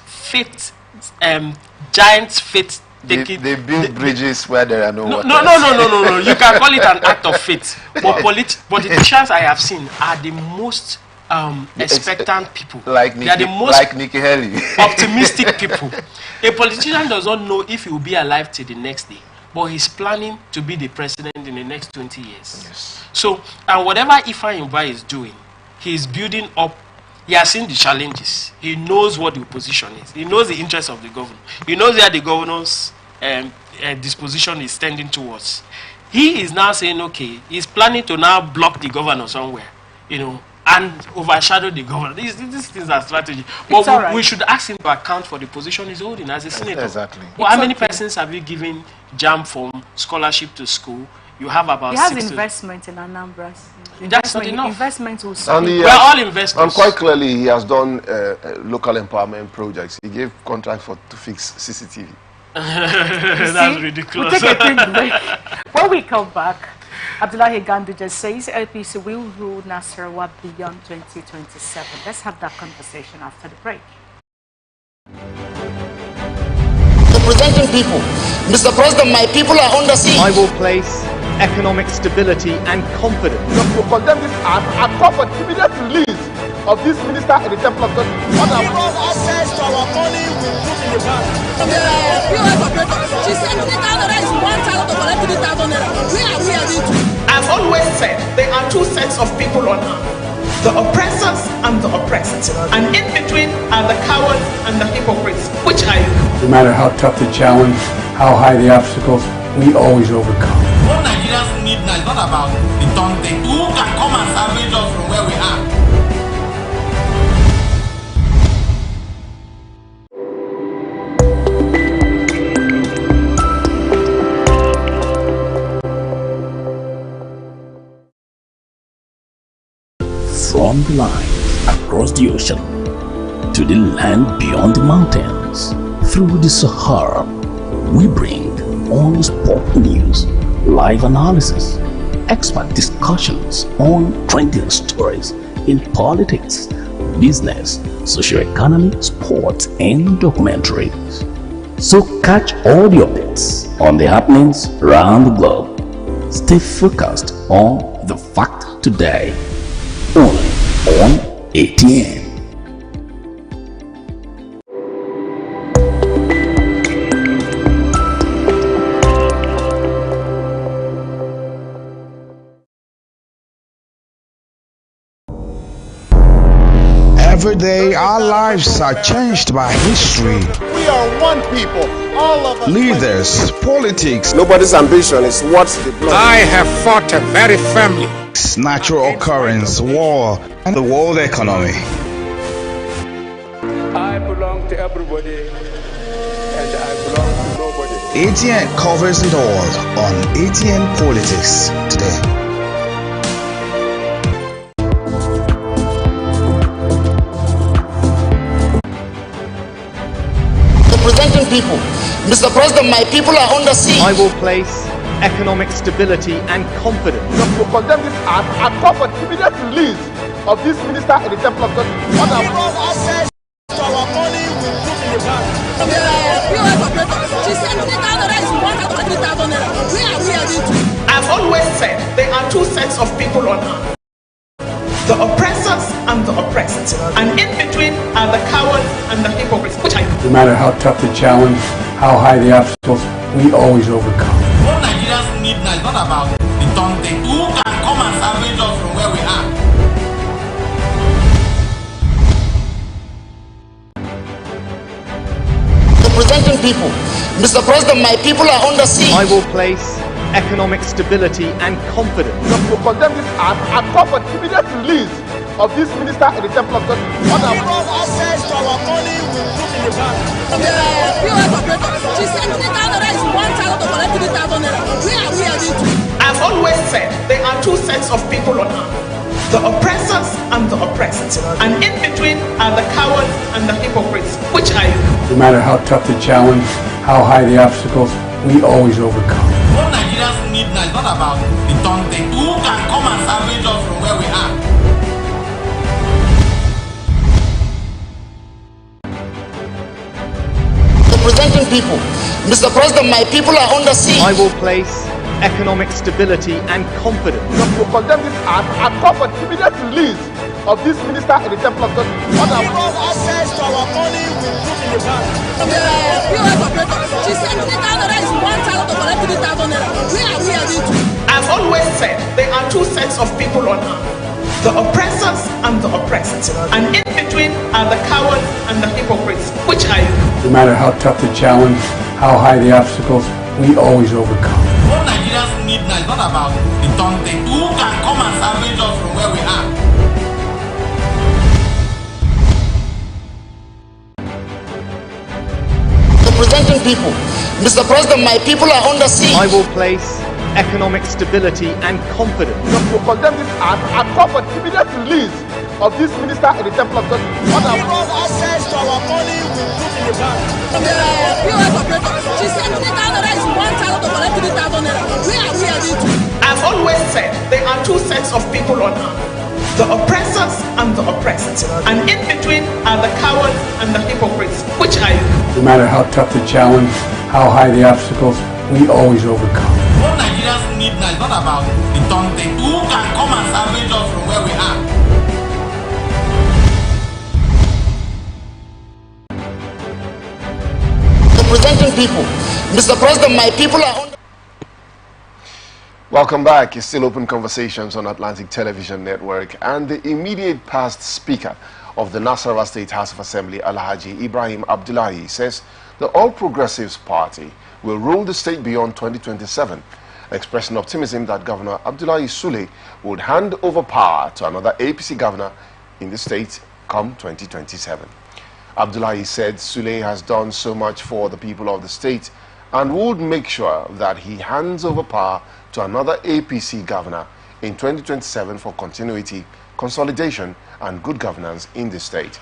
giant faith. They build bridges where there are no waters. No. You can call it an act of faith. But politicians I have seen are the most expectant people. They are the most Nikki Haley. optimistic people. A politician does not know if he will be alive till the next day, but he's planning to be the president in the next 20 years. Yes. So, and whatever Ifeanyi is doing, he's building up. He has seen the challenges. He knows what the opposition is. He knows the interests of the governor. He knows where the governor's disposition is tending towards. He is now saying, okay, he's planning to now block the governor somewhere, and overshadow the governor. These things are strategy. But we should ask him to account for the position he's holding as a senator. Exactly. Well, how many persons have you given JAM from scholarship to school? You have about 6 has investment in Anambra. That's not enough. Investment will we're all investors. And quite clearly, he has done local empowerment projects. He gave contract to fix CCTV. That's ridiculous. We'll take a quick break. When we come back, Abdullahi Ganduje says LPC will rule Nasarawa beyond 2027. Let's have that conversation after the break. Representing people. Mr. President, my people are under siege. I will place economic stability and confidence. To condemn this act and call for the immediate release of this minister in the Temple of God. Give us access to our money we put in the bank. She said 3,000 is 1,000 to collect 3,000 naira. Where are we heading to? I've always said there are two sets of people on earth. The oppressors and the oppressed. And in between are the cowards and the hypocrites. Which are you? No matter how tough the challenge, how high the obstacles, we always overcome. What Nigerians need now is not about the daunting. Who can come and salvage us from where we are? From the line across the ocean to the land beyond the mountains, through the Sahara, we bring on-spot news, live analysis, expert discussions on trending stories in politics, business, socio-economy, sports, and documentaries. So catch all the updates on the happenings around the globe. Stay focused on the fact today, only on ATN. Every day, our lives are changed by history. We are one people, all of us. Leaders, politics. Nobody's ambition is what's the blood. I have fought very firmly. Natural occurrence, war, and the world economy. I belong to everybody, and I belong to nobody. ATN covers it all on ATN Politics today. Representing people. Mr. President, my people are under siege. I will place economic stability and confidence. To condemn this act and call for the immediate release of this minister in the Temple of God. Access to our money will put in the bank. POS operator, she said 3,000 naira is 1,300 naira. Where are we heading to? I've always said there are two sets of people on earth. The oppressors and the oppressed. And in between are the cowards and the hypocrites, which I No matter how tough the challenge, how high the obstacles, we always overcome. What Nigerians need now is not about the done thing. Who can come and salvage us from where we are? Representing people. Mr. President, my people are under siege. I will place economic stability and confidence. To condemn this act and call for the immediate release of this minister in the Temple of God. Access to our money will put in the bank. POS operator, she said 3,000 naira is 1,000 to collect 3,000 naira. Where are we heading to? I've always said there are two sets of people on earth. The oppressors and the oppressed. And in between are the cowards and the hypocrites, which I No matter how tough the challenge, how high the obstacles, we always overcome. What Nigerians need now is not about the done thing. Who can come and salvage us from where we are? Representing people. Mr. President, my people are under siege. I will place economic stability and confidence. To condemn this act and call for the immediate release of this minister in the Temple of God. Access to our money will put in the bank. POS operator, she said 3,000 naira is 1,000 to collect 3,000 naira. Where are we heading to? I've always said there are two sets of people on earth. The oppressors and the oppressed. And in between are the cowards and the hypocrites, which I No matter how tough the challenge, how high the obstacles, we always overcome. What Nigerians need now is not about the done thing. Who can come and salvage us from where we are? Representing people. Mr. President, my people are under siege. I will place economic stability and confidence. To condemn this act and call for the immediate release of this minister in the Temple of God. Access to our money will put in the bank. POS operator, she said 3,000 naira is 1,000 to collect 3,000 naira. Where are we heading to? I've always said there are two sets of people on earth. The oppressors and the oppressed. And in between are the cowards and the hypocrites, which I No matter how tough the challenge, how high the obstacles, we always overcome. What Nigerians need now is not about the done thing. Who can come and salvage us from where we are? Representing people. Mr. President, my people are under. Welcome back. It's still open conversations on Atlantic Television Network, and the immediate past Speaker of the Nasarawa State House of Assembly, Alhaji Ibrahim Abdullahi, says the All Progressives Party will rule the state beyond 2027, expressing optimism that Governor Abdullahi Sule would hand over power to another APC governor in the state come 2027. Abdullahi said Sule has done so much for the people of the state and would make sure that he hands over power to another APC governor in 2027 for continuity, consolidation, and good governance in the state.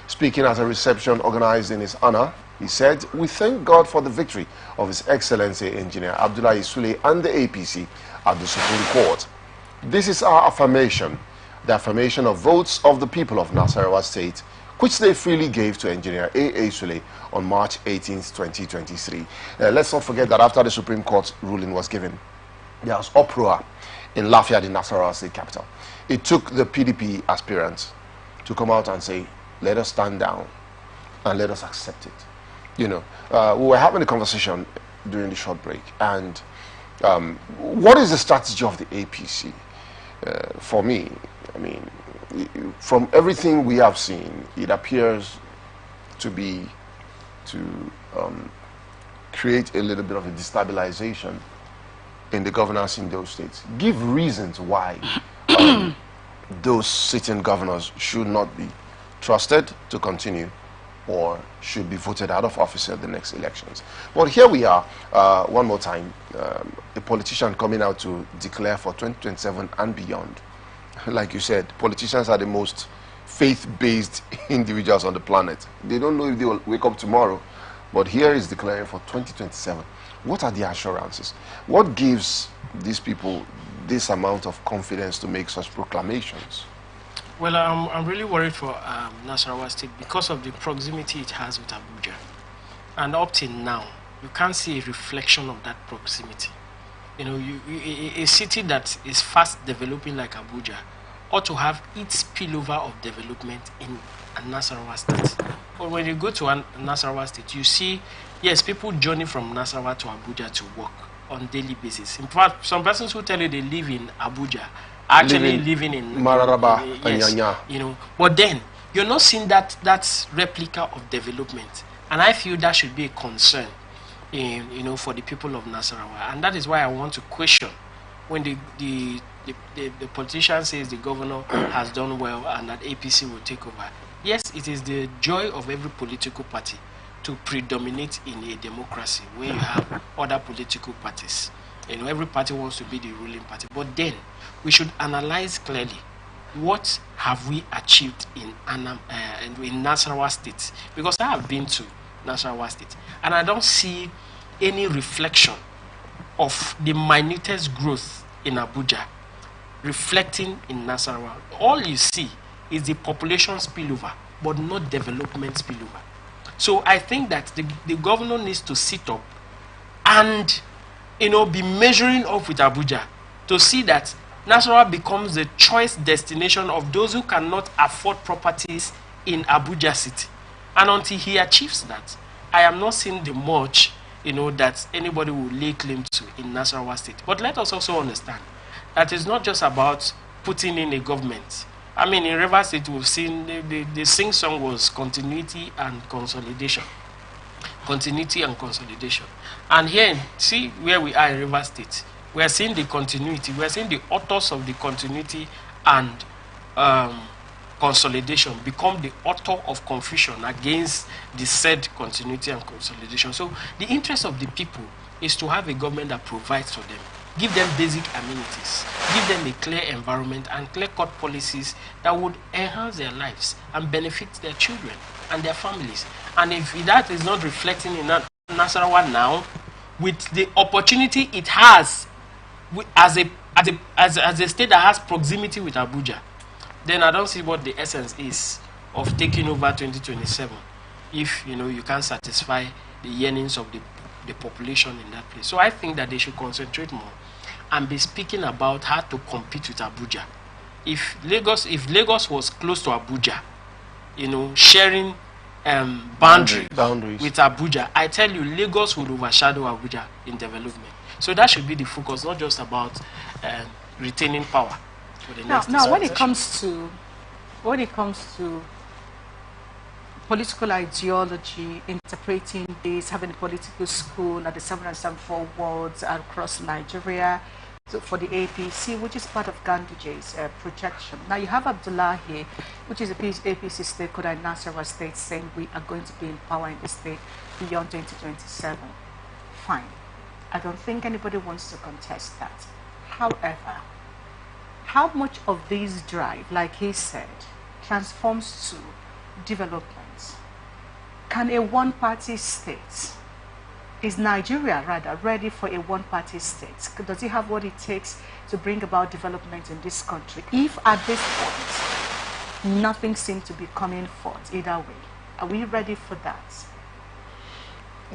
Speaking at a reception organized in his honor He said, "We thank God for the victory of His Excellency Engineer Abdullahi Sule and the APC at the Supreme Court. This is our affirmation, the affirmation of votes of the people of Nasarawa State, which they freely gave to Engineer A.A. Sule on March 18, 2023. Let's not forget that after the Supreme Court ruling was given, there was uproar in Lafayette, the Nasarawa State capital. It took the PDP aspirants to come out and say, let us stand down and let us accept it. You know, we were having a conversation during the short break, and what is the strategy of the APC? For me, I mean, from everything we have seen, it appears to be to create a little bit of a destabilization in the governance in those states. Give reasons why those sitting governors should not be trusted to continue or should be voted out of office at the next elections. But here we are, one more time, a politician coming out to declare for 2027 and beyond. Like you said, politicians are the most faith-based individuals on the planet. They don't know if they will wake up tomorrow, but here is declaring for 2027. What are the assurances? What gives these people this amount of confidence to make such proclamations? Well, I'm really worried for Nasarawa State because of the proximity it has with Abuja. And up till now, you can't see a reflection of that proximity. You know, a city that is fast developing like Abuja ought to have its spillover of development in Nasarawa State. But when you go to Nasarawa State, you see, yes, people journey from Nasarawa to Abuja to work on daily basis. In fact, some persons who tell you they live in Abuja are actually living in Mararaba and yes, Nyanya. you know. But then you're not seeing that replica of development, and I feel that should be a concern, you know, for the people of Nasarawa. And that is why I want to question when the politician says the governor has done well and that APC will take over. Yes, it is the joy of every political party to predominate in a democracy where you have other political parties. You know, every party wants to be the ruling party. But then we should analyze clearly what have we achieved in Nasarawa State. Because I have been to Nasarawa State and I don't see any reflection of the minutest growth in Abuja reflecting in Nasarawa. All you see is the population spillover, but not development spillover. So I think that the governor needs to sit up and, you know, be measuring up with Abuja to see that Nasarawa becomes the choice destination of those who cannot afford properties in Abuja city. And until he achieves that, I am not seeing the much, you know, that anybody will lay claim to in Nasarawa State. But let us also understand that it's not just about putting in a government. I mean, in Rivers State, we've seen the sing song was continuity and consolidation. Continuity and consolidation. And here, see where we are in Rivers State. We are seeing the continuity. We are seeing the authors of the continuity and consolidation become the author of confusion against the said continuity and consolidation. So the interest of the people is to have a government that provides for them. Give them basic amenities, give them a clear environment and clear-cut policies that would enhance their lives and benefit their children and their families. And if that is not reflecting in Nasarawa now, with the opportunity it has as a state that has proximity with Abuja, then I don't see what the essence is of taking over 2027 if, you know, you can't satisfy the yearnings of the population in that place. So I think that they should concentrate more and be speaking about how to compete with Abuja. If Lagos was close to Abuja, you know, sharing boundaries with Abuja, I tell you, Lagos would overshadow Abuja in development. So that should be the focus, not just about retaining power for the next. Now, when it comes to political ideology, interpreting this, having a political school at the 704 wards across Nigeria, so for the APC, which is part of Gandhi's projection. Now you have Abdullah here, which is a APC stakeholder in Nasarawa State, saying we are going to be in power in the state beyond 2027. Fine. I don't think anybody wants to contest that. However, how much of this drive, like he said, transforms to development? can a one-party state, is Nigeria rather ready for a one-party state? Does it have what it takes to bring about development in this country? If at this point, nothing seems to be coming forth either way, are we ready for that?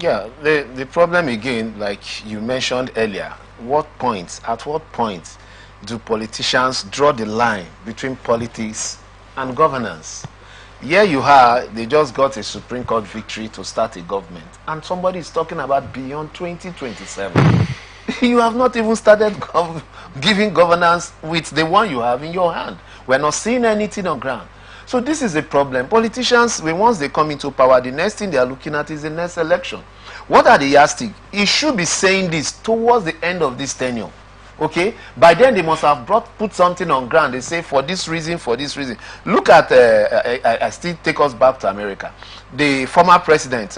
Yeah, the problem again, like you mentioned earlier, at what point do politicians draw the line between politics and governance? Here you are, they just got a Supreme Court victory to start a government, and somebody is talking about beyond 2027. You have not even started giving governance with the one you have in your hand. We're not seeing anything on ground. So this is a problem. Politicians, once they come into power, the next thing they are looking at is the next election. What are the yardsticks? He should be saying this towards the end of this tenure. Okay, by then they must have put something on ground. They say for this reason, for this reason. Look at, I still take us back to America. The former president,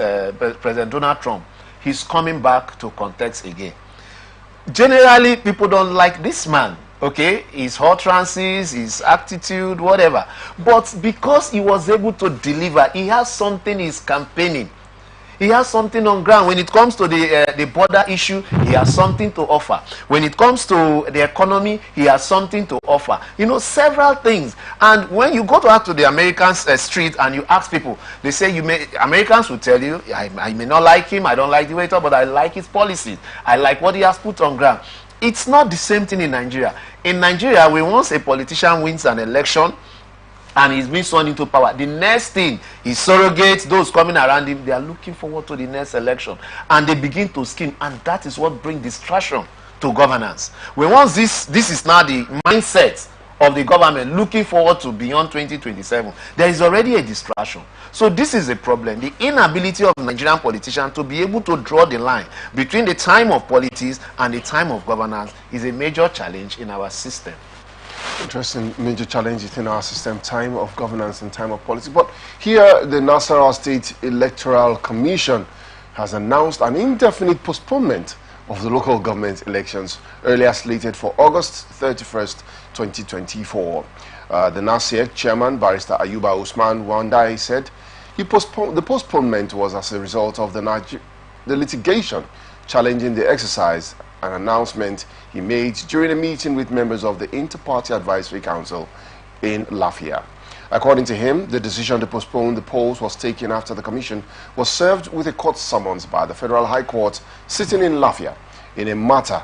President Donald Trump, he's coming back to contest again. Generally, people don't like this man. Okay, his utterances, his attitude, whatever. But because he was able to deliver, he has something he's campaigning. He has something on ground. When it comes to the border issue, he has something to offer. When it comes to the economy, he has something to offer. You know, several things. And when you go out to the American street and you ask people, they say Americans will tell you, I may not like him, I don't like the way he talks, but I like his policies. I like what he has put on ground. It's not the same thing in Nigeria. In Nigeria, once a politician wins an election, and he's been sworn into power, the next thing, his surrogates, those coming around him, they are looking forward to the next election. And they begin to scheme, and that is what brings distraction to governance. Once this is now the mindset of the government looking forward to beyond 2027, there is already a distraction. So this is a problem. The inability of Nigerian politicians to be able to draw the line between the time of politics and the time of governance is a major challenge in our system. Interesting major challenge within our system, time of governance and time of politics. But here, the Nasarawa State Electoral Commission has announced an indefinite postponement of the local government elections, earlier slated for August 31st, 2024. The NASIEC chairman, Barrister Ayuba Usman Wandai, said the postponement was as a result of the litigation challenging the exercise, an announcement he made during a meeting with members of the Inter-Party Advisory Council in Lafia. According to him, the decision to postpone the polls was taken after the commission was served with a court summons by the Federal High Court sitting in Lafia in a matter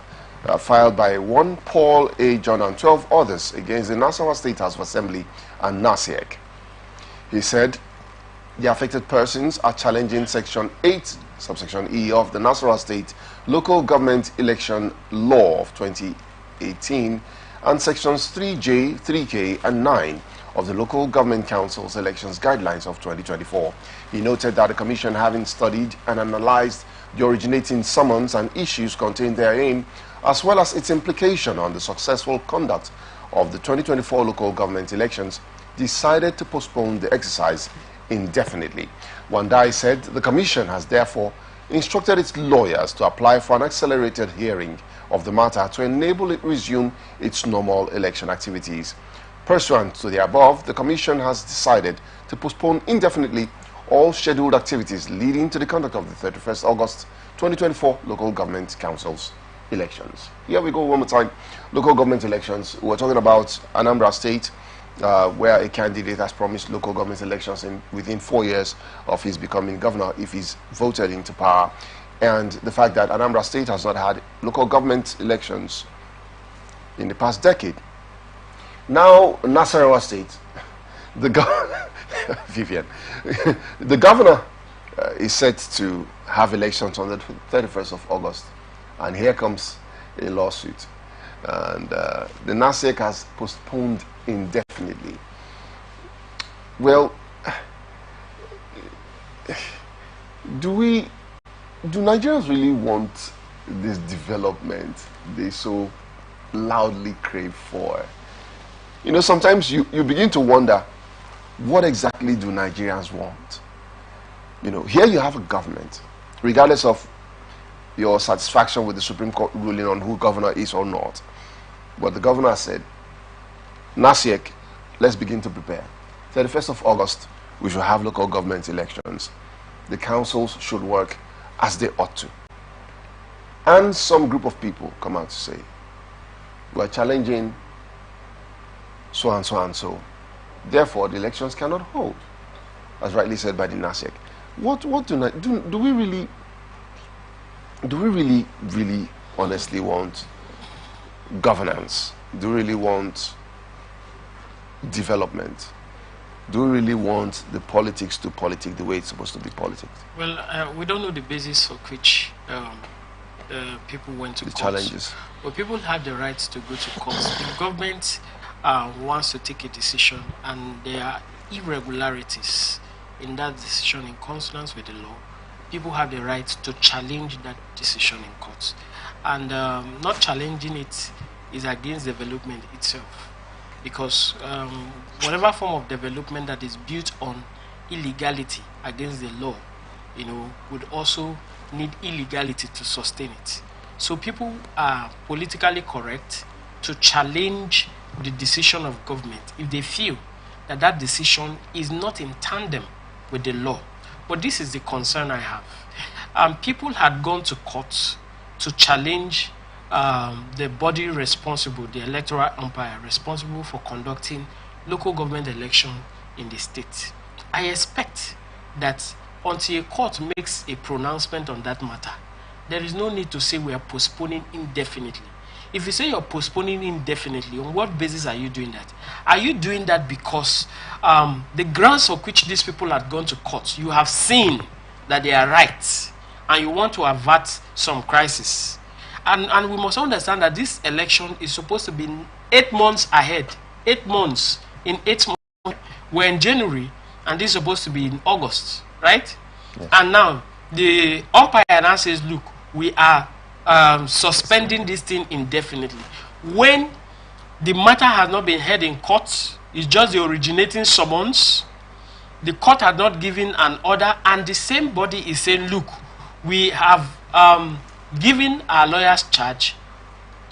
filed by one Paul A. John and 12 others against the Nasarawa State House of Assembly and NASIEC. He said the affected persons are challenging Section 8, subsection E of the Nasarawa State Local Government Election Law of 2018 and Sections 3J, 3K and 9 of the Local Government Council's Elections Guidelines of 2024. He noted that the Commission, having studied and analyzed the originating summons and issues contained therein, as well as its implication on the successful conduct of the 2024 local government elections, decided to postpone the exercise indefinitely. Wandai said the Commission has therefore instructed its lawyers to apply for an accelerated hearing of the matter to enable it resume its normal election activities. Pursuant to the above, the Commission has decided to postpone indefinitely all scheduled activities leading to the conduct of the 31st August 2024 local government councils elections. Here we go one more time. Local government elections. We're talking about Anambra State, where a candidate has promised local government elections within 4 years of his becoming governor if he's voted into power, and the fact that Anambra State has not had local government elections in the past decade. Now, Nasarawa State, the governor is set to have elections on the 31st of August, and here comes a lawsuit, and the NASIEC has postponed indefinitely. Well, do Nigerians really want this development they so loudly crave for? You know, sometimes you begin to wonder, what exactly do Nigerians want? You know, here you have a government, regardless of your satisfaction with the Supreme Court ruling on who governor is or not. But the governor said, NASIEC, let's begin to prepare. 31st of August, we should have local government elections. the councils should work as they ought to. And some group of people come out to say, we're challenging so and so and so. Therefore, the elections cannot hold, as rightly said by the NASEC. Do we really honestly want governance? Do we really want development? Do we really want the politics to politic the way it's supposed to be politics? Well, we don't know the basis of which people went to the court. Challenges. But people have the right to go to court. The government wants to take a decision and there are irregularities in that decision in consonance with the law, people have the right to challenge that decision in court. And not challenging it is against development itself. Because whatever form of development that is built on illegality against the law, would also need illegality to sustain it. So people are politically correct to challenge the decision of government if they feel that that decision is not in tandem with the law. But this is the concern I have. People had gone to court to challenge the body responsible, the electoral umpire responsible for conducting local government election in the state. I expect that until a court makes a pronouncement on that matter, there is no need to say we are postponing indefinitely. If you say you're postponing indefinitely, on what basis are you doing that? Are you doing that because the grounds on which these people had gone to court, you have seen that they are right, and you want to avert some crisis? And we must understand that this election is supposed to be 8 months ahead. 8 months. In 8 months, we're in January, and this is supposed to be in August, right? Yes. And now, the umpire now says, look, we are suspending this thing indefinitely. When the matter has not been heard in court, it's just the originating summons, the court had not given an order, and the same body is saying, look, we have given our lawyers charge,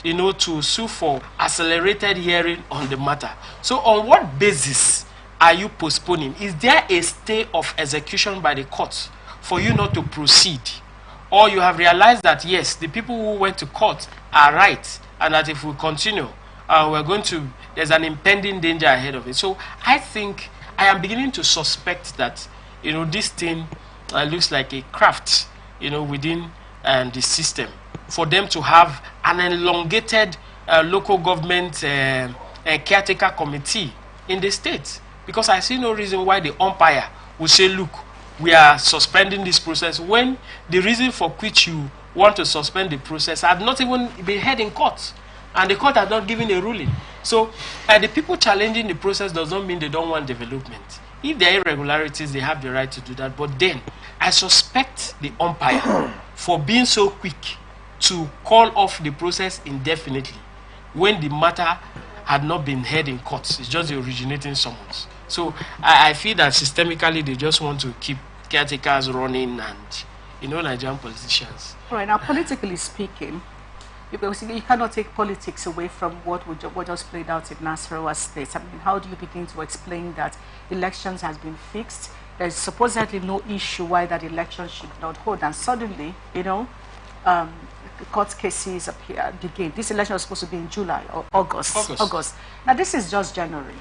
to sue for accelerated hearing on the matter. So on what basis are you postponing? Is there a stay of execution by the court for you not to proceed? Or you have realized that, yes, the people who went to court are right, and that if we continue, there's an impending danger ahead of it. So I think I am beginning to suspect that, this thing looks like a craft, within the system, for them to have an elongated local government caretaker committee in the state. Because I see no reason why the umpire will say, look, we are suspending this process, when the reason for which you want to suspend the process had not even been heard in court, and the court had not given a ruling. So the people challenging the process does not mean they don't want development. If there are irregularities, they have the right to do that. But then I suspect the umpire for being so quick to call off the process indefinitely when the matter had not been heard in court. It's just the originating summons. So I feel that systemically they just want to keep caretakers running and, Nigerian politicians. All right, now politically speaking, you cannot take politics away from what just played out in Nasarawa State. I mean, how do you begin to explain that elections has been fixed? There's supposedly no issue why that election should not hold, and suddenly, court cases appear again. This election was supposed to be in July or August. Now this is just January.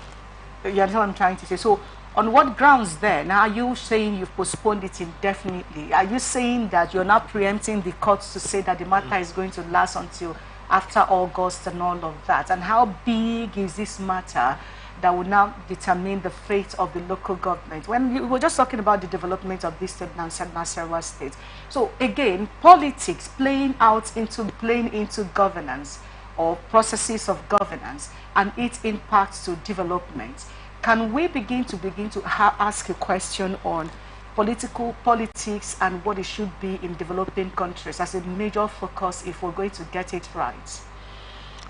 You understand what I'm trying to say? So on what grounds then? Now are you saying you've postponed it indefinitely? Are you saying that you're not preempting the courts to say that the matter is going to last until after August and all of that? And how big is this matter that will now determine the fate of the local government? When we were just talking about the development of this state, Nasarawa State. So again, politics playing into governance or processes of governance and its impact to development. Can we begin to ask a question on politics and what it should be in developing countries as a major focus if we're going to get it right?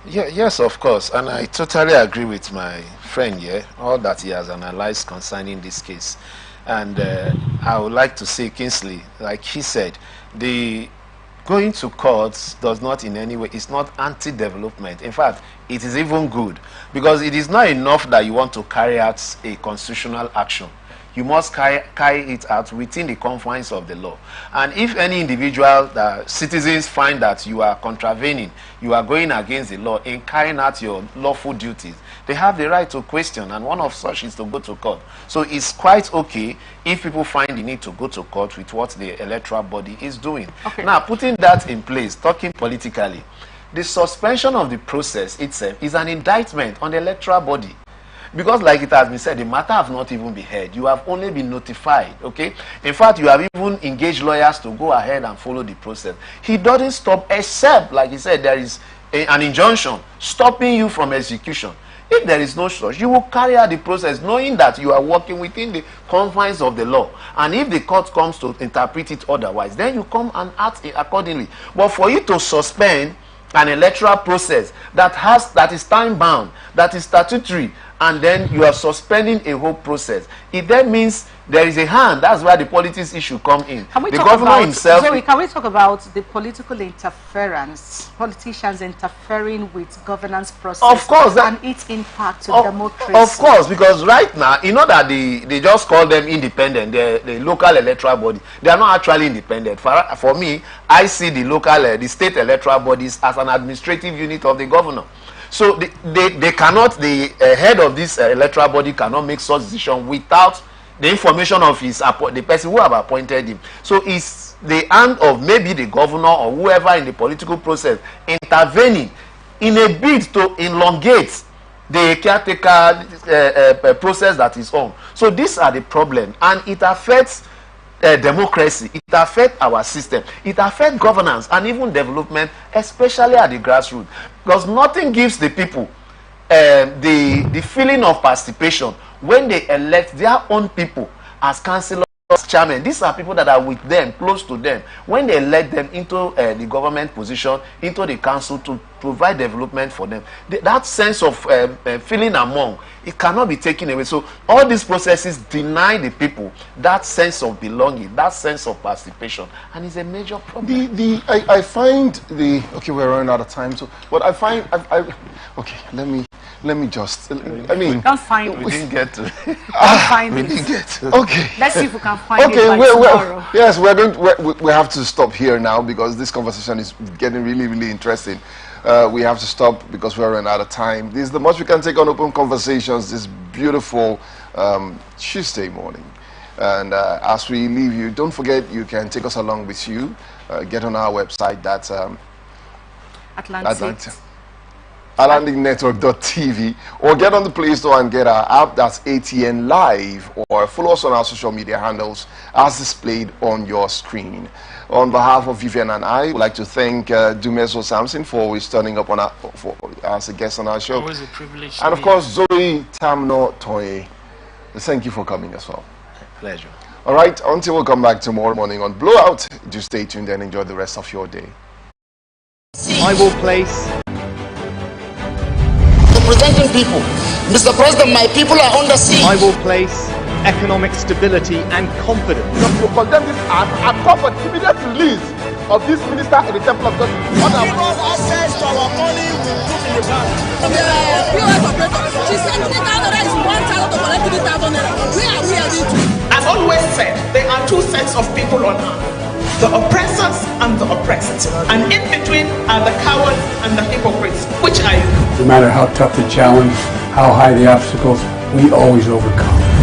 Yeah, yes, of course, and I totally agree with my friend here, all that he has analyzed concerning this case. And I would like to say, Kingsley, like he said, the going to courts does not in any way, it's not anti-development. In fact, it is even good, because it is not enough that you want to carry out a constitutional action. you must carry it out within the confines of the law. And if any individual, citizens find that you are contravening, you are going against the law in carrying out your lawful duties, they have the right to question, and one of such is to go to court. So it's quite okay if people find the need to go to court with what the electoral body is doing. Okay. Now, putting that in place, talking politically, the suspension of the process itself is an indictment on the electoral body. Because like it has been said, the matter have not even been heard. You have only been notified, okay? In fact, you have even engaged lawyers to go ahead and follow the process. He doesn't stop except, like he said, there is an injunction stopping you from execution. If there is no such, you will carry out the process knowing that you are working within the confines of the law. And if the court comes to interpret it otherwise, then you come and act accordingly. But for you to suspend an electoral process that is time bound, that is statutory, and then you are suspending a whole process, it then means there is a hand. That's where the politics issue come in. Can we the talk governor about, himself. Zoe, can we talk about the political interference, politicians interfering with governance process, of course, and its impact on democracy? Of course, because right now, you know that they just call them independent, the local electoral body. They are not actually independent. For me, I see the local, the state electoral bodies as an administrative unit of the governor. So they cannot, the head of this electoral body cannot make such decision without the information of the person who have appointed him. So it's the hand of maybe the governor or whoever in the political process intervening in a bid to elongate the caretaker process that is on. So these are the problems, and it affects democracy, it affects our system, it affects governance and even development, especially at the grassroots, because nothing gives the people the feeling of participation when they elect their own people as councillors, chairman. These are people that are with them, close to them. When they elect them into the government position, into the council to provide development for them, that sense of feeling among, it cannot be taken away. So all these processes deny the people that sense of belonging, that sense of participation, and it's a major problem. I find okay, we're running out of time, so but I find okay, let me just, I mean, can't find we didn't get to we didn't get to. Okay, let's see if we can find it by tomorrow. Yes, we have to stop here now because this conversation is getting really, really interesting. We have to stop because we're running out of time. This is the most we can take on Open Conversations this beautiful Tuesday morning. And as we leave you, don't forget you can take us along with you. Get on our website, that's AtlanticNetwork.tv, or get on the Play Store and get our app, that's ATN Live, or follow us on our social media handles as displayed on your screen. On behalf of Vivian and I, would like to thank Dumeso Samson for always turning up on as a guest on our show. Always a privilege. And of course, Zoe Tamno Toye, thank you for coming as well. Pleasure. All right, until we'll come back tomorrow morning on Blowout, do stay tuned and enjoy the rest of your day. I will place representing people. Mr. President, my people are under siege. I will place economic stability and confidence. To condemn this act and call for the immediate release of this minister in the Temple of Justice. Give us access to our money we put in the bank. The POS operator, she said 3,000 naira is 1,000 to collect 3,000 naira. Where are we heading to? I've always said there are two sets of people on earth. The oppressors and the oppressed. And in between are the cowards and the hypocrites. Which are you? No matter how tough the challenge, how high the obstacles, we always overcome.